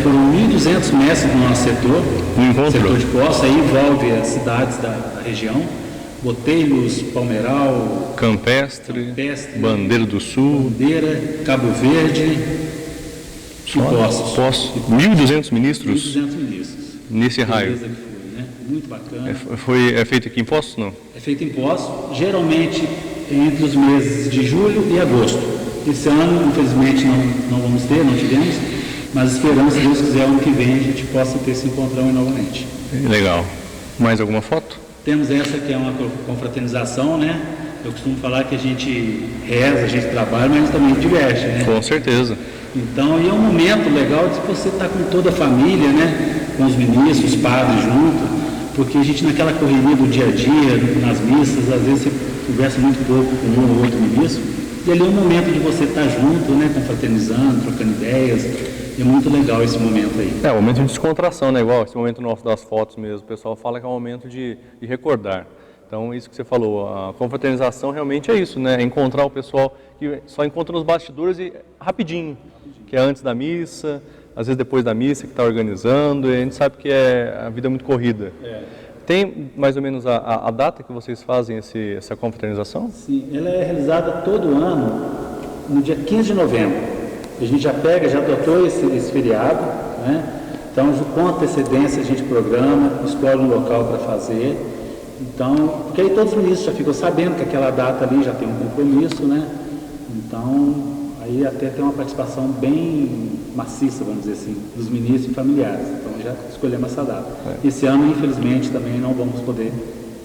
foram 1.200 mestres no nosso setor. Setor de Poça, aí envolve as cidades da região. Boteiros, Palmeiral, Campestre, Bandeira do Sul, Cabo Verde e Poços. 1.200 ministros? 1.200 ministros. Nesse raio. Muito bacana. É feito aqui em Poços, não? É feito em Poços, geralmente entre os meses de julho e agosto. Esse ano, infelizmente, não vamos ter, não tivemos, mas esperamos, se Deus quiser, ano que vem a gente possa ter esse encontrão novamente. Legal. Mais alguma foto? Temos essa que é uma confraternização, né? Eu costumo falar que a gente reza, a gente trabalha, mas também diverte, né? Com certeza. Então, e é um momento legal de você estar com toda a família, né? Com os ministros, os padres junto. Porque a gente naquela correria do dia a dia, nas missas, às vezes você conversa muito pouco com um ou outro ministro, e ali é um momento de você estar junto, né, confraternizando, trocando ideias, e é muito legal esse momento aí. É um momento de descontração, né, igual esse momento nosso das fotos mesmo, o pessoal fala que é um momento de recordar. Então, isso que você falou, a confraternização realmente é isso, né, é encontrar o pessoal que só encontra nos bastidores e rapidinho, que é antes da missa, às vezes depois da missa que está organizando, e a gente sabe que a vida é muito corrida. Tem mais ou menos a data que vocês fazem essa confraternização? Sim, ela é realizada todo ano, no dia 15 de novembro. A gente já adotou esse feriado, né? Então, com antecedência a gente programa, escolhe um local para fazer. Então, porque aí todos os ministros já ficam sabendo que aquela data ali já tem um compromisso, né? Então, aí até tem uma participação bem maciça, vamos dizer assim, dos ministros e familiares. Então já escolhemos essa data. Esse ano, infelizmente, também não vamos poder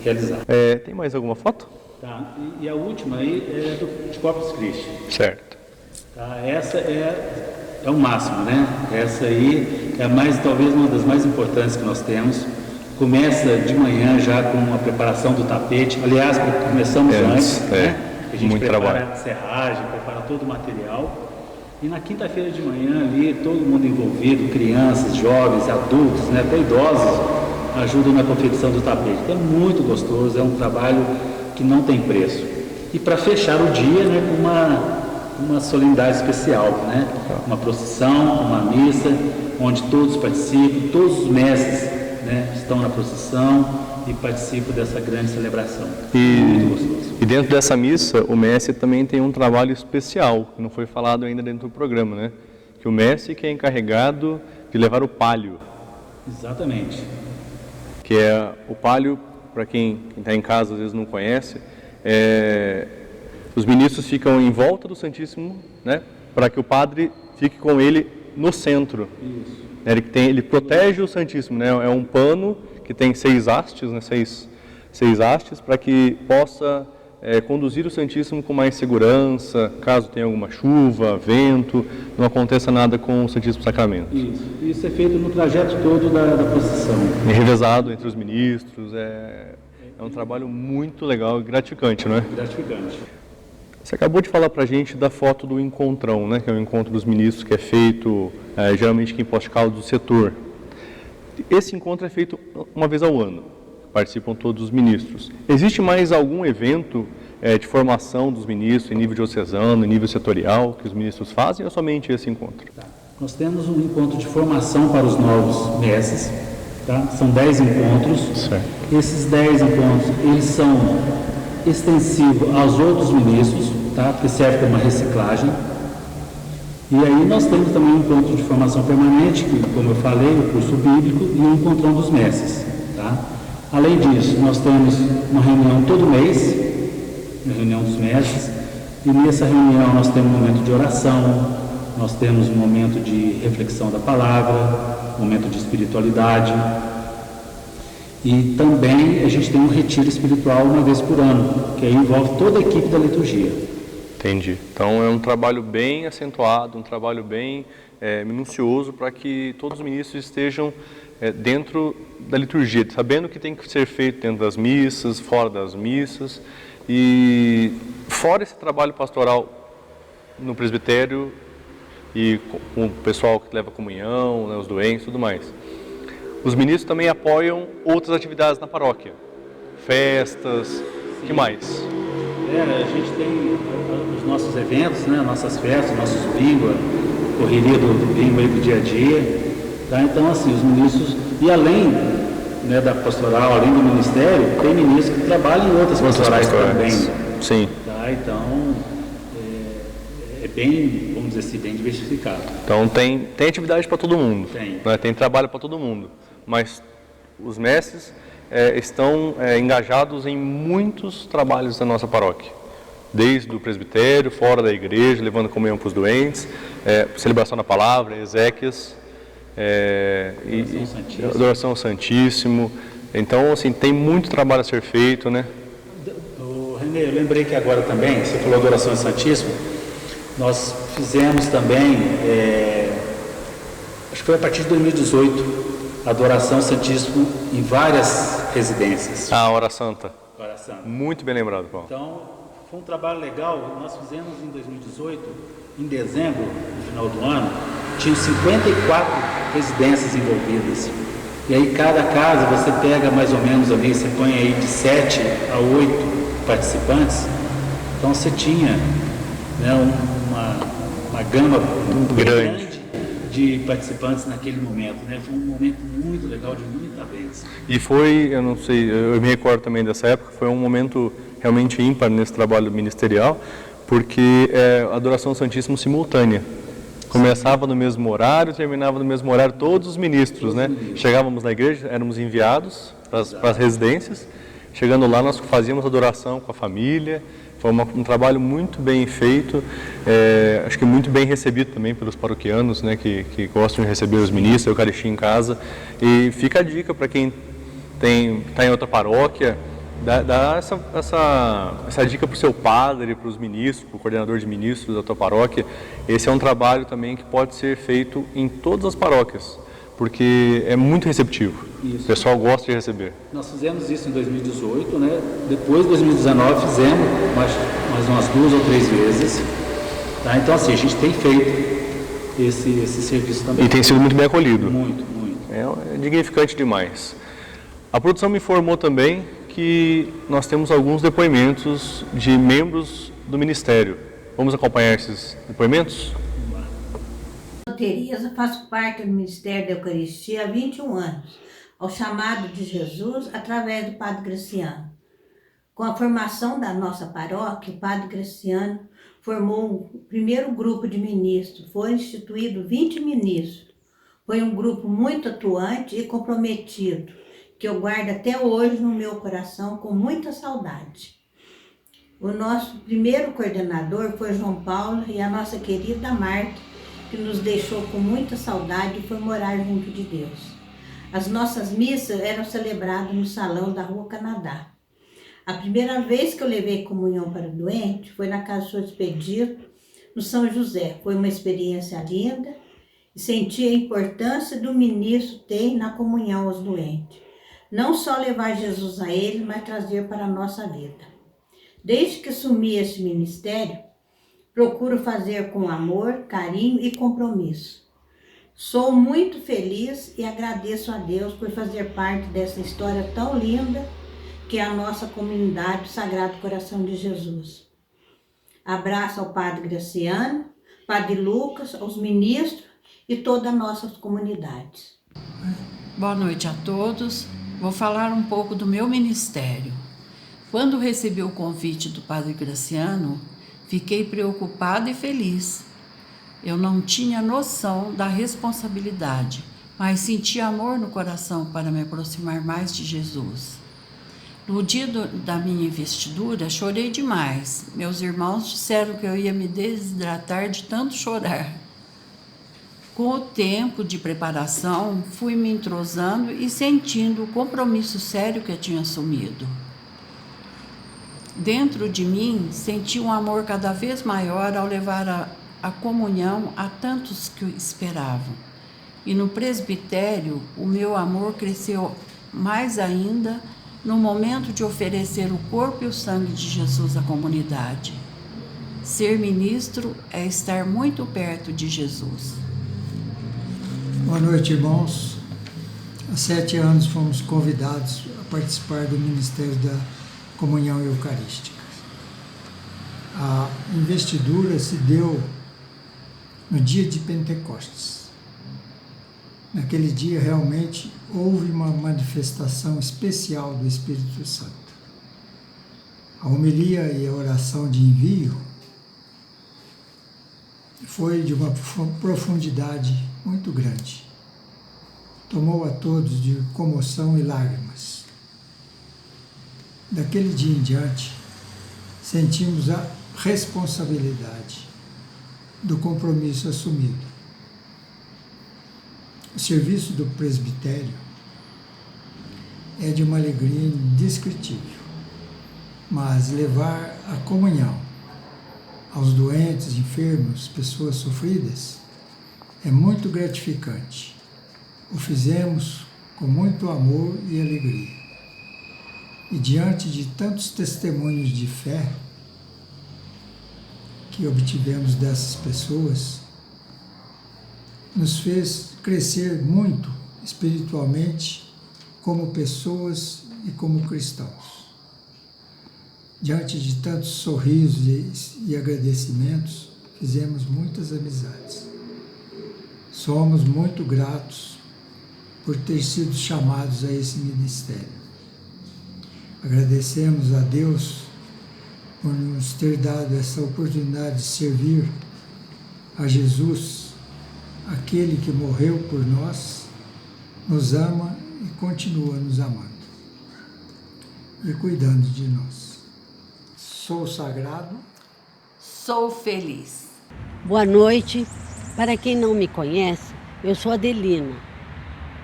realizar. Tem mais alguma foto? Tá. E a última aí é de Corpus Christi. Certo. Tá. Essa é o máximo, né? Essa aí é talvez uma das mais importantes que nós temos. Começa de manhã já com a preparação do tapete. Aliás, começamos antes, né? A gente muito prepara trabalho. a serragem, prepara todo o material. E na quinta-feira de manhã ali, todo mundo envolvido, crianças, jovens, adultos, né, até idosos, ajudam na confecção do tapete. Então é muito gostoso, é um trabalho que não tem preço. E para fechar o dia, né, com uma solenidade especial, né? Uma procissão, uma missa, onde todos participam, todos os mestres, né, estão na procissão e participam dessa grande celebração. Muito gostoso. E dentro dessa missa, o mestre também tem um trabalho especial, que não foi falado ainda dentro do programa, né? Que o mestre que é encarregado de levar o palio. Exatamente. Que é o palio, para quem está em casa às vezes não conhece, os ministros ficam em volta do Santíssimo, né? Para que o padre fique com ele no centro. Isso. Ele protege o Santíssimo, né? É um pano que tem 6 hastes, né? seis hastes, para que possa conduzir o Santíssimo com mais segurança, caso tenha alguma chuva, vento, não aconteça nada com o Santíssimo Sacramento. Isso é feito no trajeto todo da procissão. É revezado entre os ministros, é um trabalho muito legal e gratificante, não é? Gratificante. Você acabou de falar para a gente da foto do encontrão, né? Que é o encontro dos ministros, que é feito geralmente aqui em Poços de Caldas do setor. Esse encontro é feito uma vez ao ano, participam todos os ministros. Existe mais algum evento de formação dos ministros em nível diocesano, em nível setorial, que os ministros fazem, ou somente esse encontro? Tá. Nós temos um encontro de formação para os novos mestres, tá? São 10 encontros. Certo. Esses 10 encontros, eles são extensivos aos outros ministros, tá? Que serve para uma reciclagem. E aí nós temos também um encontro de formação permanente, que, como eu falei, o curso bíblico e o encontrão dos mestres, tá? Além disso, nós temos uma reunião todo mês, uma reunião dos mestres, e nessa reunião nós temos um momento de oração, nós temos um momento de reflexão da palavra, um momento de espiritualidade, e também a gente tem um retiro espiritual uma vez por ano, que aí envolve toda a equipe da liturgia. Entendi. Então é um trabalho bem acentuado, um trabalho bem minucioso para que todos os ministros estejam dentro da liturgia, sabendo o que tem que ser feito dentro das missas, fora das missas. E fora esse trabalho pastoral no presbitério e com o pessoal que leva a comunhão, né, os doentes e tudo mais. Os ministros também apoiam outras atividades na paróquia, festas, o que mais? A gente tem os nossos eventos, né, nossas festas, nossos bingo, a correria do bingo aí do dia a dia. Tá? Então, assim, os ministros, e além, né, da pastoral, além do ministério, tem ministros que trabalham em outras pastorais também. Sim. Tá? Então, é bem, vamos dizer assim, bem diversificado. Então tem atividade para todo mundo, Tem. Né? Tem trabalho para todo mundo, mas os mestres estão engajados em muitos trabalhos da nossa paróquia, desde o presbitério, fora da igreja, levando comunhão para os doentes, celebração da palavra, exéquias, adoração ao Santíssimo. Então, assim, tem muito trabalho a ser feito, né? Renê, eu lembrei que agora também, você falou adoração ao Santíssimo, nós fizemos também, acho que foi a partir de 2018, adoração ao Santíssimo em várias residências. A Hora Santa. Hora Santa. Muito bem lembrado, Paulo. Então, foi um trabalho legal. Nós fizemos em 2018, em dezembro, no final do ano, tinham 54 residências envolvidas. E aí, cada casa, você pega mais ou menos ali, você põe aí de 7 a 8 participantes. Então, você tinha, né, uma gama grande de participantes naquele momento, né? Foi um momento muito legal, de muita bênção. E foi, eu não sei, eu me recordo também dessa época, foi um momento realmente ímpar nesse trabalho ministerial, porque a adoração ao Santíssimo simultânea. Começava no mesmo horário, terminava no mesmo horário, todos os ministros, né? Chegávamos na igreja, éramos enviados para as residências, chegando lá nós fazíamos adoração com a família. Foi um trabalho muito bem feito, acho que muito bem recebido também pelos paroquianos, né, que gostam de receber os ministros, a Eucaristia em casa. E fica a dica para quem está em outra paróquia, Dá essa dica para o seu padre, para os ministros, para o coordenador de ministros da tua paróquia. Esse é um trabalho também que pode ser feito em todas as paróquias, porque é muito receptivo. Isso. O pessoal gosta de receber. Nós fizemos isso em 2018, né? Depois de 2019 fizemos mais umas 2 ou 3 vezes. Tá? Então assim, a gente tem feito esse serviço também. E tem sido muito bem acolhido. Muito. É dignificante demais. A produção me informou também que nós temos alguns depoimentos de membros do ministério. Vamos acompanhar esses depoimentos? Eu, Tereza, faço parte do Ministério da Eucaristia há 21 anos, ao chamado de Jesus através do Padre Graciano. Com a formação da nossa paróquia, o Padre Graciano formou o primeiro grupo de ministros. Foram instituídos 20 ministros. Foi um grupo muito atuante e comprometido, que eu guardo até hoje no meu coração com muita saudade. O nosso primeiro coordenador foi João Paulo e a nossa querida Marta, que nos deixou com muita saudade e foi morar junto de Deus. As nossas missas eram celebradas no salão da Rua Canadá. A primeira vez que eu levei comunhão para o doente foi na Casa do Senhor Expedito, no São José. Foi uma experiência linda e senti a importância do ministro ter na comunhão aos doentes. Não só levar Jesus a eles, mas trazer para a nossa vida. Desde que assumi esse ministério, procuro fazer com amor, carinho e compromisso. Sou muito feliz e agradeço a Deus por fazer parte dessa história tão linda que é a nossa comunidade do Sagrado Coração de Jesus. Abraço ao Padre Graciano, Padre Lucas, aos ministros e toda a nossa comunidade. Boa noite a todos. Vou falar um pouco do meu ministério. Quando recebi o convite do Padre Graciano, fiquei preocupada e feliz. Eu não tinha noção da responsabilidade, mas senti amor no coração para me aproximar mais de Jesus. No dia da minha investidura, chorei demais. Meus irmãos disseram que eu ia me desidratar de tanto chorar. Com o tempo de preparação, fui me entrosando e sentindo o compromisso sério que eu tinha assumido. Dentro de mim, senti um amor cada vez maior ao levar a comunhão a tantos que esperavam. E no presbitério, o meu amor cresceu mais ainda no momento de oferecer o corpo e o sangue de Jesus à comunidade. Ser ministro é estar muito perto de Jesus. Boa noite, irmãos. Há 7 anos fomos convidados a participar do Ministério da Comunhão Eucarística. A investidura se deu no dia de Pentecostes. Naquele dia, realmente, houve uma manifestação especial do Espírito Santo. A homilia e a oração de envio foi de uma profundidade muito grande. Tomou a todos de comoção e lágrimas. Daquele dia em diante, sentimos a responsabilidade do compromisso assumido. O serviço do presbitério é de uma alegria indescritível, mas levar a comunhão aos doentes, enfermos, pessoas sofridas, é muito gratificante. O fizemos com muito amor e alegria. E diante de tantos testemunhos de fé que obtivemos dessas pessoas, nos fez crescer muito espiritualmente como pessoas e como cristãos. Diante de tantos sorrisos e agradecimentos, fizemos muitas amizades. Somos muito gratos por ter sido chamados a esse ministério. Agradecemos a Deus por nos ter dado essa oportunidade de servir a Jesus, aquele que morreu por nós, nos ama e continua nos amando e cuidando de nós. Sou sagrado. Sou feliz. Boa noite. Para quem não me conhece, eu sou Adelina.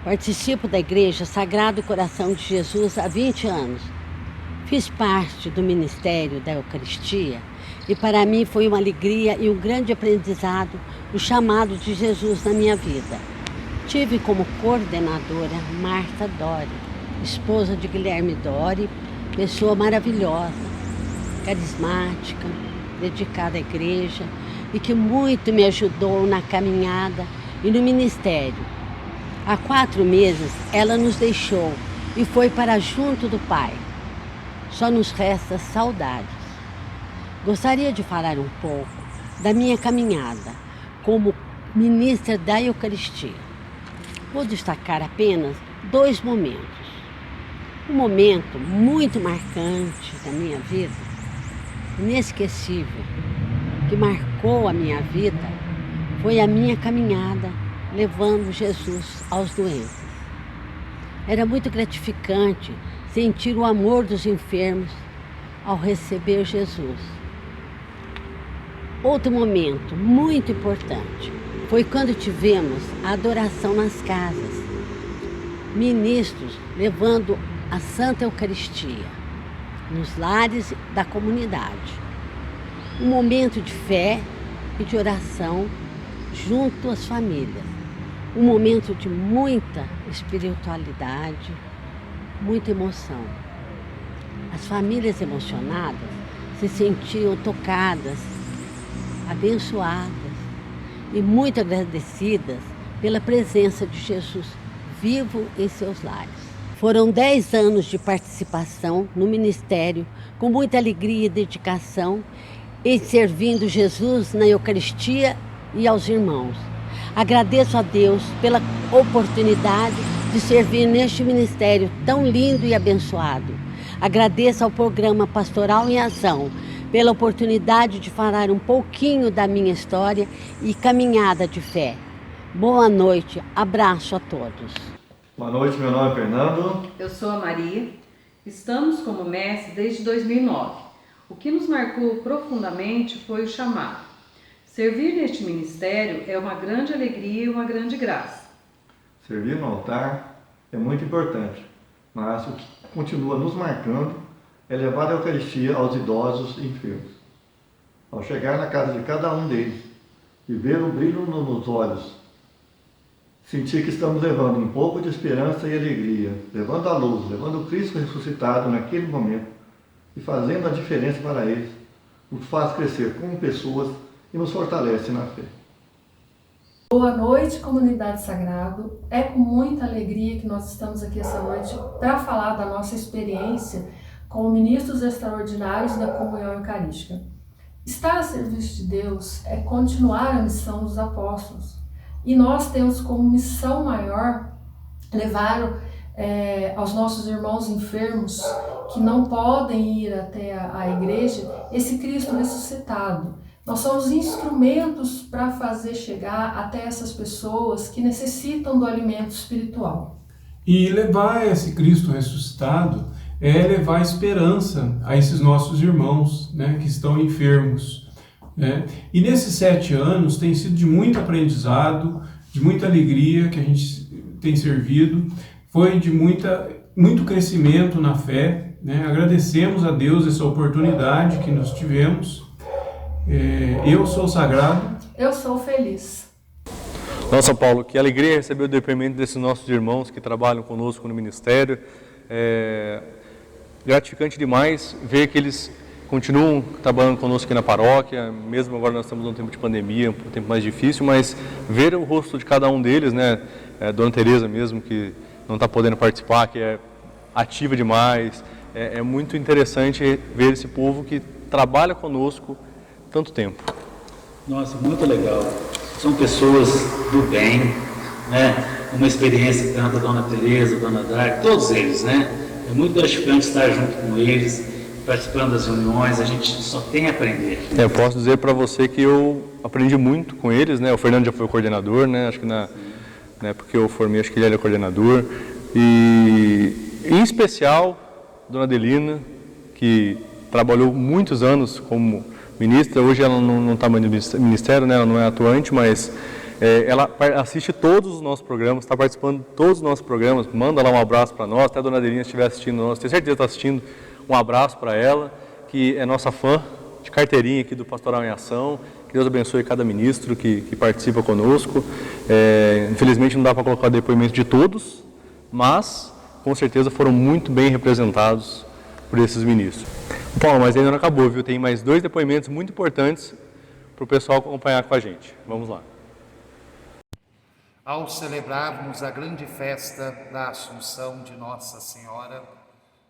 Participo da Igreja Sagrado Coração de Jesus há 20 anos. Fiz parte do Ministério da Eucaristia e para mim foi uma alegria e um grande aprendizado o chamado de Jesus na minha vida. Tive como coordenadora Marta Dori, esposa de Guilherme Dori, pessoa maravilhosa, carismática, dedicada à igreja e que muito me ajudou na caminhada e no ministério. Há 4 meses ela nos deixou e foi para junto do Pai. Só nos resta saudades. Gostaria de falar um pouco da minha caminhada como ministra da Eucaristia. Vou destacar apenas 2 momentos. Um momento muito marcante da minha vida, inesquecível, que marcou a minha vida, foi a minha caminhada levando Jesus aos doentes. Era muito gratificante sentir o amor dos enfermos ao receber Jesus. Outro momento muito importante foi quando tivemos a adoração nas casas, ministros levando a Santa Eucaristia nos lares da comunidade. Um momento de fé e de oração junto às famílias. Um momento de muita espiritualidade, muita emoção. As famílias emocionadas se sentiam tocadas, abençoadas e muito agradecidas pela presença de Jesus vivo em seus lares. Foram 10 anos de participação no ministério, com muita alegria e dedicação, em servindo Jesus na Eucaristia e aos irmãos. Agradeço a Deus pela oportunidade de servir neste ministério tão lindo e abençoado. Agradeço ao programa Pastoral em Ação pela oportunidade de falar um pouquinho da minha história e caminhada de fé. Boa noite, abraço a todos. Boa noite, meu nome é Fernando. Eu sou a Maria. Estamos como mestre desde 2009. O que nos marcou profundamente foi o chamado. Servir neste ministério é uma grande alegria e uma grande graça. Servir no altar é muito importante, mas o que continua nos marcando é levar a Eucaristia aos idosos e enfermos. Ao chegar na casa de cada um deles e ver o brilho nos olhos, sentir que estamos levando um pouco de esperança e alegria, levando a luz, levando o Cristo ressuscitado naquele momento e fazendo a diferença para eles, nos faz crescer como pessoas e nos fortalece na fé. Boa noite, comunidade Sagrado. É com muita alegria que nós estamos aqui essa noite para falar da nossa experiência como ministros extraordinários da comunhão eucarística. Estar a serviço de Deus é continuar a missão dos apóstolos. E nós temos como missão maior levar aos nossos irmãos enfermos que não podem ir até a igreja esse Cristo ressuscitado. Nós somos instrumentos para fazer chegar até essas pessoas que necessitam do alimento espiritual. E levar esse Cristo ressuscitado é levar esperança a esses nossos irmãos, né, que estão enfermos. Né? E nesses 7 anos tem sido de muito aprendizado, de muita alegria que a gente tem servido, foi de muito crescimento na fé. Né? Agradecemos a Deus essa oportunidade que nós tivemos. Eu sou sagrado. Eu sou feliz. Nossa, Paulo, que alegria receber o depoimento desses nossos irmãos que trabalham conosco no ministério. É gratificante demais ver que eles continuam trabalhando conosco aqui na paróquia, mesmo agora nós estamos num tempo de pandemia, um tempo mais difícil, mas ver o rosto de cada um deles, né? Dona Tereza mesmo, que não está podendo participar, que é ativa demais, é muito interessante ver esse povo que trabalha conosco tanto tempo. Nossa, muito legal. São pessoas do bem, né? Uma experiência tanto a Dona Tereza, a Dona Dark, todos eles, né? É muito gratificante estar junto com eles, participando das reuniões, a gente só tem a aprender. Eu posso dizer para você que eu aprendi muito com eles, né? O Fernando já foi o coordenador, né? Acho que na época que eu formei, acho que ele era coordenador. E em especial, Dona Adelina, que trabalhou muitos anos como ministra, hoje ela não está mais no ministério, né? Ela não é atuante, mas ela assiste todos os nossos programas, está participando de todos os nossos programas, manda lá um abraço para nós, até a Dona Adelina estiver assistindo nós, tenho certeza que está assistindo um abraço para ela, que é nossa fã de carteirinha aqui do Pastoral em Ação. Que Deus abençoe cada ministro que participa conosco. Infelizmente não dá para colocar o depoimento de todos, mas com certeza foram muito bem representados por esses ministros. Paulo, mas ainda não acabou, viu? Tem mais 2 depoimentos muito importantes para o pessoal acompanhar com a gente. Vamos lá. Ao celebrarmos a grande festa da Assunção de Nossa Senhora,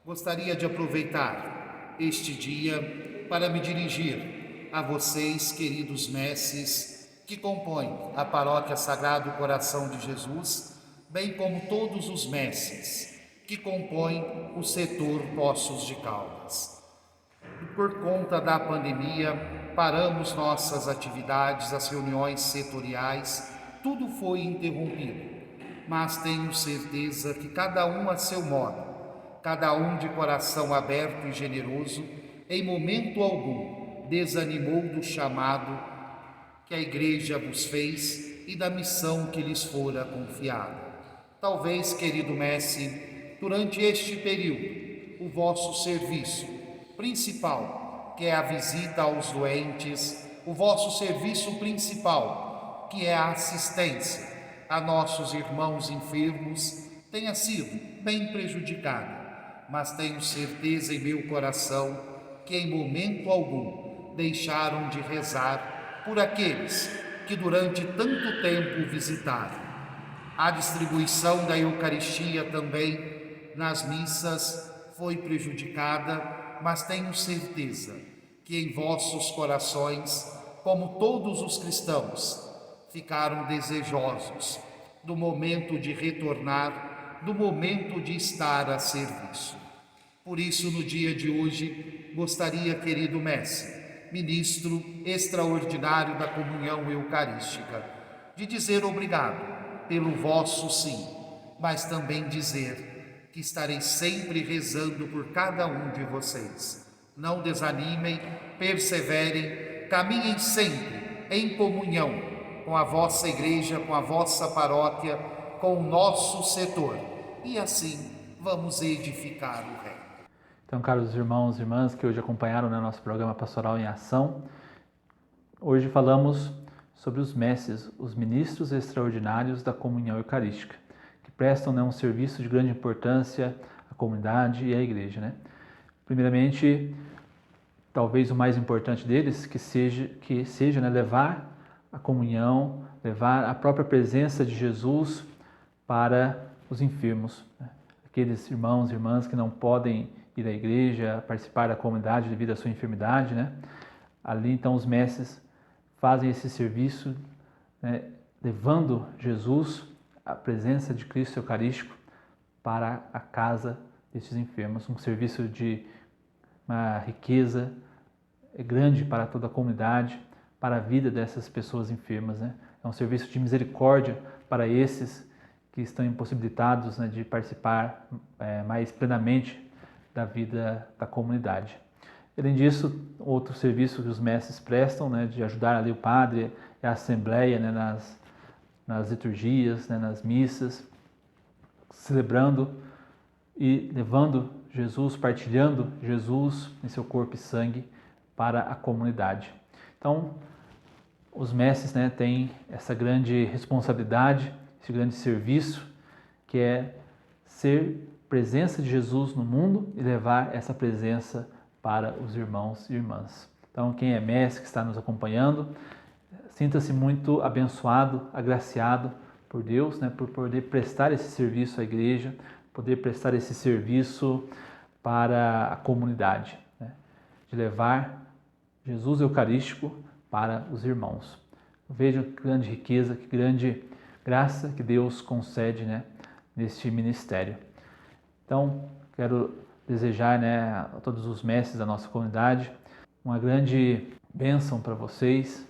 gostaria de aproveitar este dia para me dirigir a vocês, queridos messes, que compõem a Paróquia Sagrado Coração de Jesus, bem como todos os messes que compõem o setor Poços de Caldas. E por conta da pandemia, paramos nossas atividades, as reuniões setoriais, tudo foi interrompido, mas tenho certeza que cada um a seu modo, cada um de coração aberto e generoso, em momento algum desanimou do chamado que a Igreja vos fez e da missão que lhes fora confiada. Talvez, querido mestre, durante este período, o vosso serviço principal, que é a visita aos doentes, o vosso serviço principal, que é a assistência a nossos irmãos enfermos, tenha sido bem prejudicado, mas tenho certeza em meu coração que em momento algum deixaram de rezar por aqueles que durante tanto tempo visitaram. A distribuição da Eucaristia também nas missas foi prejudicada, mas tenho certeza que em vossos corações, como todos os cristãos, ficaram desejosos do momento de retornar, do momento de estar a serviço. Por isso, no dia de hoje, gostaria, querido mestre, ministro extraordinário da comunhão eucarística, de dizer obrigado pelo vosso sim, mas também dizer que estarei sempre rezando por cada um de vocês. Não desanimem, perseverem, caminhem sempre em comunhão com a vossa igreja, com a vossa paróquia, com o nosso setor, e assim vamos edificar o reino. Então, caros irmãos e irmãs que hoje acompanharam o nosso programa Pastoral em Ação, hoje falamos sobre os mestres, os ministros extraordinários da comunhão eucarística, que prestam um serviço de grande importância à comunidade e à igreja. Primeiramente, talvez o mais importante deles, que seja levar a comunhão, levar a própria presença de Jesus para os enfermos, aqueles irmãos e irmãs que não podem ir à igreja, participar da comunidade devido à sua enfermidade, Ali, então, os mestres fazem esse serviço, levando Jesus, a presença de Cristo Eucarístico, para a casa destes enfermos. Um serviço de uma riqueza grande para toda a comunidade, para a vida dessas pessoas enfermas. É um serviço de misericórdia para esses que estão impossibilitados de participar mais plenamente da vida da comunidade. Além disso, outro serviço que os mestres prestam, de ajudar ali o padre e a assembleia nas liturgias, nas missas, celebrando e levando Jesus, partilhando Jesus em seu corpo e sangue para a comunidade. Então, os mestres têm essa grande responsabilidade, esse grande serviço, que é ser presença de Jesus no mundo e levar essa presença para os irmãos e irmãs. Então, quem é mestre, que está nos acompanhando, sinta-se muito abençoado, agraciado por Deus, por poder prestar esse serviço à igreja, poder prestar esse serviço para a comunidade, de levar Jesus Eucarístico para os irmãos. Vejam que grande riqueza, que grande graça que Deus concede neste ministério. Então, quero desejar a todos os mestres da nossa comunidade uma grande bênção para vocês.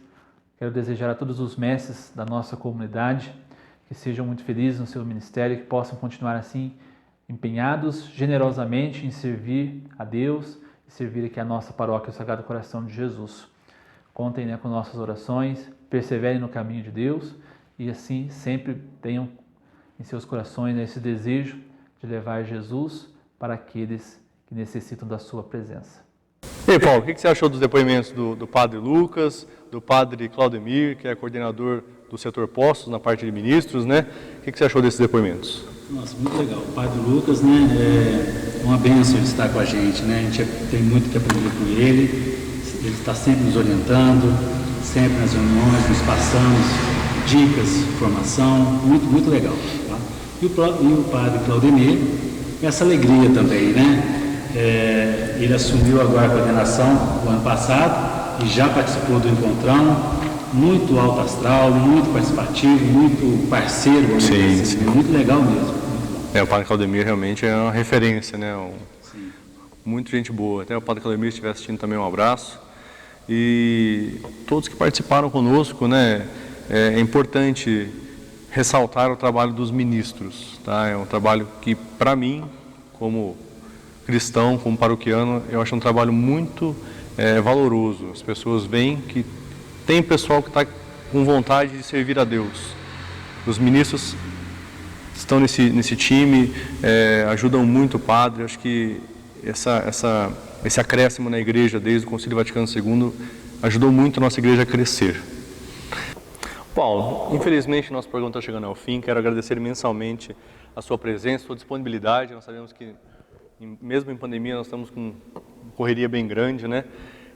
Quero desejar a todos os mestres da nossa comunidade que sejam muito felizes no seu ministério, que possam continuar assim, empenhados generosamente em servir a Deus e servir aqui a nossa paróquia, o Sagrado Coração de Jesus. Contem com nossas orações, perseverem no caminho de Deus e assim sempre tenham em seus corações esse desejo de levar Jesus para aqueles que que necessitam da sua presença. E aí, Paulo, o que você achou dos depoimentos do Padre Lucas, do Padre Claudemir, que é coordenador do setor postos na parte de ministros, né? O que você achou desses depoimentos? Nossa, muito legal. O Padre Lucas, né, é uma bênção de estar com a gente, né? A gente tem muito que aprender com ele. Ele está sempre nos orientando, sempre nas reuniões, nos passamos dicas, informação, muito legal. Tá? E o Padre Claudemir, essa alegria também, né? Ele assumiu agora a coordenação o ano passado e já participou do encontrão, muito alto astral, muito participativo, muito parceiro, vamos dizer assim, muito legal mesmo. O Padre Claudemir realmente é uma referência, né? Muito gente boa. Até o Padre Claudemir estiver assistindo também, um abraço. E todos que participaram conosco, né? É importante ressaltar o trabalho dos ministros, tá? É um trabalho que, para mim, como cristão, como paroquiano, eu acho um trabalho muito valoroso. As pessoas veem que tem pessoal que está com vontade de servir a Deus. Os ministros estão nesse time, ajudam muito o padre. Acho que esse acréscimo na igreja desde o Concílio Vaticano II ajudou muito a nossa igreja a crescer. Paulo, infelizmente nosso programa está chegando ao fim. Quero agradecer imensamente a sua presença, a sua disponibilidade. Nós sabemos que, mesmo em pandemia, nós estamos com uma correria bem grande, né?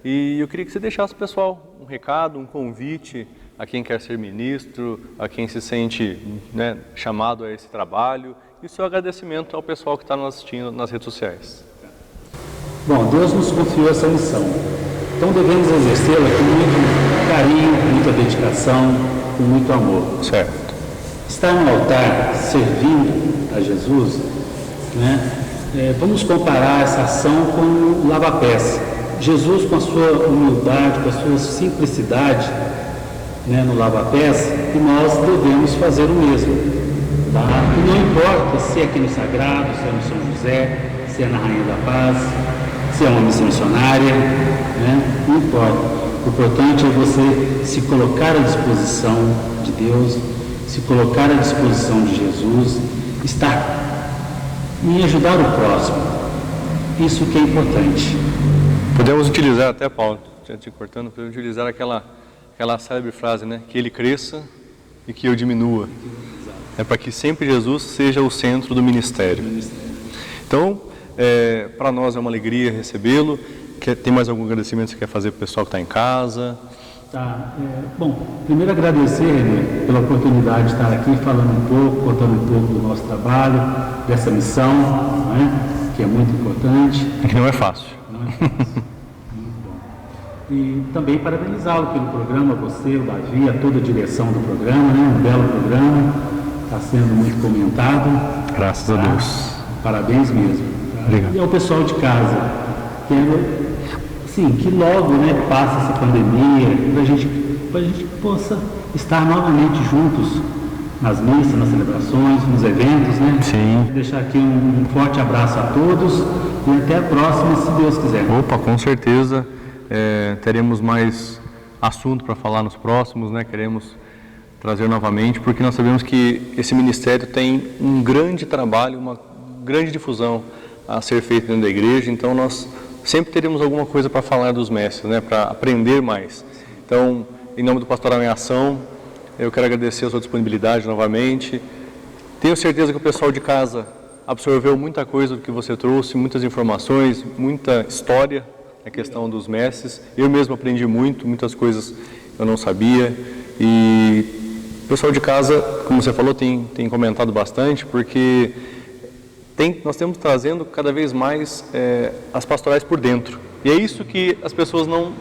E eu queria que você deixasse, pessoal, um recado, um convite a quem quer ser ministro, a quem se sente, né, chamado a esse trabalho, e o seu agradecimento ao pessoal que está nos assistindo nas redes sociais. Bom, Deus nos confiou essa missão, então devemos exercê-la com muito carinho, com muita dedicação, com muito amor. Certo. Estar no altar servindo a Jesus, né? Vamos comparar essa ação com o lava-pés. Jesus, com a sua humildade, com a sua simplicidade, né, no lava-pés, e nós devemos fazer o mesmo. Tá? E não importa se é aqui no Sagrado, se é no São José, se é na Rainha da Paz, se é uma missão missionária, né? Não importa. O importante é você se colocar à disposição de Deus, se colocar à disposição de Jesus, estar em ajudar o próximo. Isso que é importante. Podemos utilizar até, Paulo, te cortando, podemos utilizar aquela célebre frase, né? Que ele cresça e que eu diminua. É para que sempre Jesus seja o centro do ministério. Então, para nós é uma alegria recebê-lo. Tem mais algum agradecimento que você quer fazer para o pessoal que está em casa? Tá. Bom, primeiro agradecer, né, pela oportunidade de estar aqui falando um pouco, contando um pouco do nosso trabalho, dessa missão, né, que é muito importante. Que não é fácil. Não é fácil. Muito bom. E também parabenizá-lo pelo programa, você, o Davi, a toda a direção do programa, né, um belo programa, está sendo muito comentado. Graças a Deus. Parabéns mesmo. Tá? Obrigado. E ao pessoal de casa, quero que logo, né, passe essa pandemia, para a gente possa estar novamente juntos nas missas, nas celebrações, nos eventos, né? Sim. Deixar aqui um forte abraço a todos e até a próxima, se Deus quiser. Opa, com certeza teremos mais assunto para falar nos próximos, né? Queremos trazer novamente, porque nós sabemos que esse ministério tem um grande trabalho, uma grande difusão a ser feita dentro da igreja, então nós sempre teremos alguma coisa para falar dos mestres, né, para aprender mais. Então, em nome do Pastoral em Ação, eu quero agradecer a sua disponibilidade novamente. Tenho certeza que o pessoal de casa absorveu muita coisa do que você trouxe, muitas informações, muita história, a questão dos mestres. Eu mesmo aprendi muitas coisas eu não sabia. E o pessoal de casa, como você falou, tem comentado bastante, porque nós temos trazendo cada vez mais as pastorais por dentro. E é isso que as pessoas não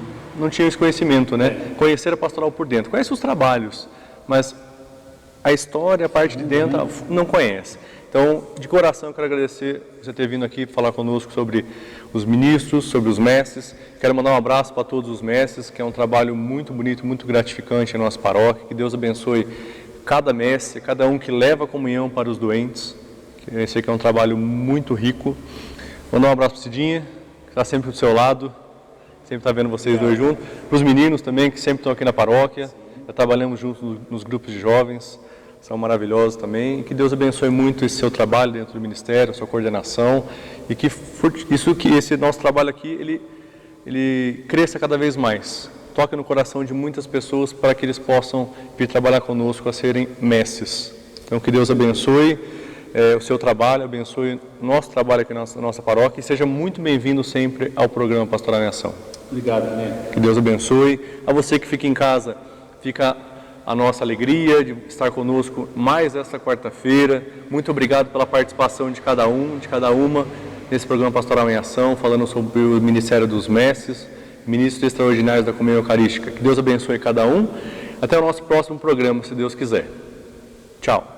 tinham esse conhecimento, né? Conhecer a pastoral por dentro. Conhece os trabalhos, mas a história, a parte de dentro, não conhece. Então, de coração, eu quero agradecer você ter vindo aqui falar conosco sobre os ministros, sobre os mestres. Quero mandar um abraço para todos os mestres, que é um trabalho muito bonito, muito gratificante na nossa paróquia. Que Deus abençoe cada mestre, cada um que leva a comunhão para os doentes. Esse aqui é um trabalho muito rico. Mandar um abraço para o Cidinha, que está sempre do seu lado, sempre está vendo vocês dois juntos. Para os meninos também, que sempre estão aqui na paróquia, já trabalhamos juntos nos grupos de jovens, são maravilhosos também. E que Deus abençoe muito esse seu trabalho dentro do ministério, a sua coordenação, E que esse nosso trabalho aqui, ele cresça cada vez mais. Toque no coração de muitas pessoas para que eles possam vir trabalhar conosco a serem mestres. Então, que Deus abençoe o seu trabalho, abençoe o nosso trabalho aqui na nossa paróquia e seja muito bem-vindo sempre ao programa Pastoral em Ação. Obrigado, né? Que Deus abençoe. A você que fica em casa, fica a nossa alegria de estar conosco mais esta quarta-feira. Muito obrigado pela participação de cada um, de cada uma, nesse programa Pastoral em Ação, falando sobre o Ministério dos Mestres, Ministros Extraordinários da Comunhão Eucarística. Que Deus abençoe cada um. Até o nosso próximo programa, se Deus quiser. Tchau.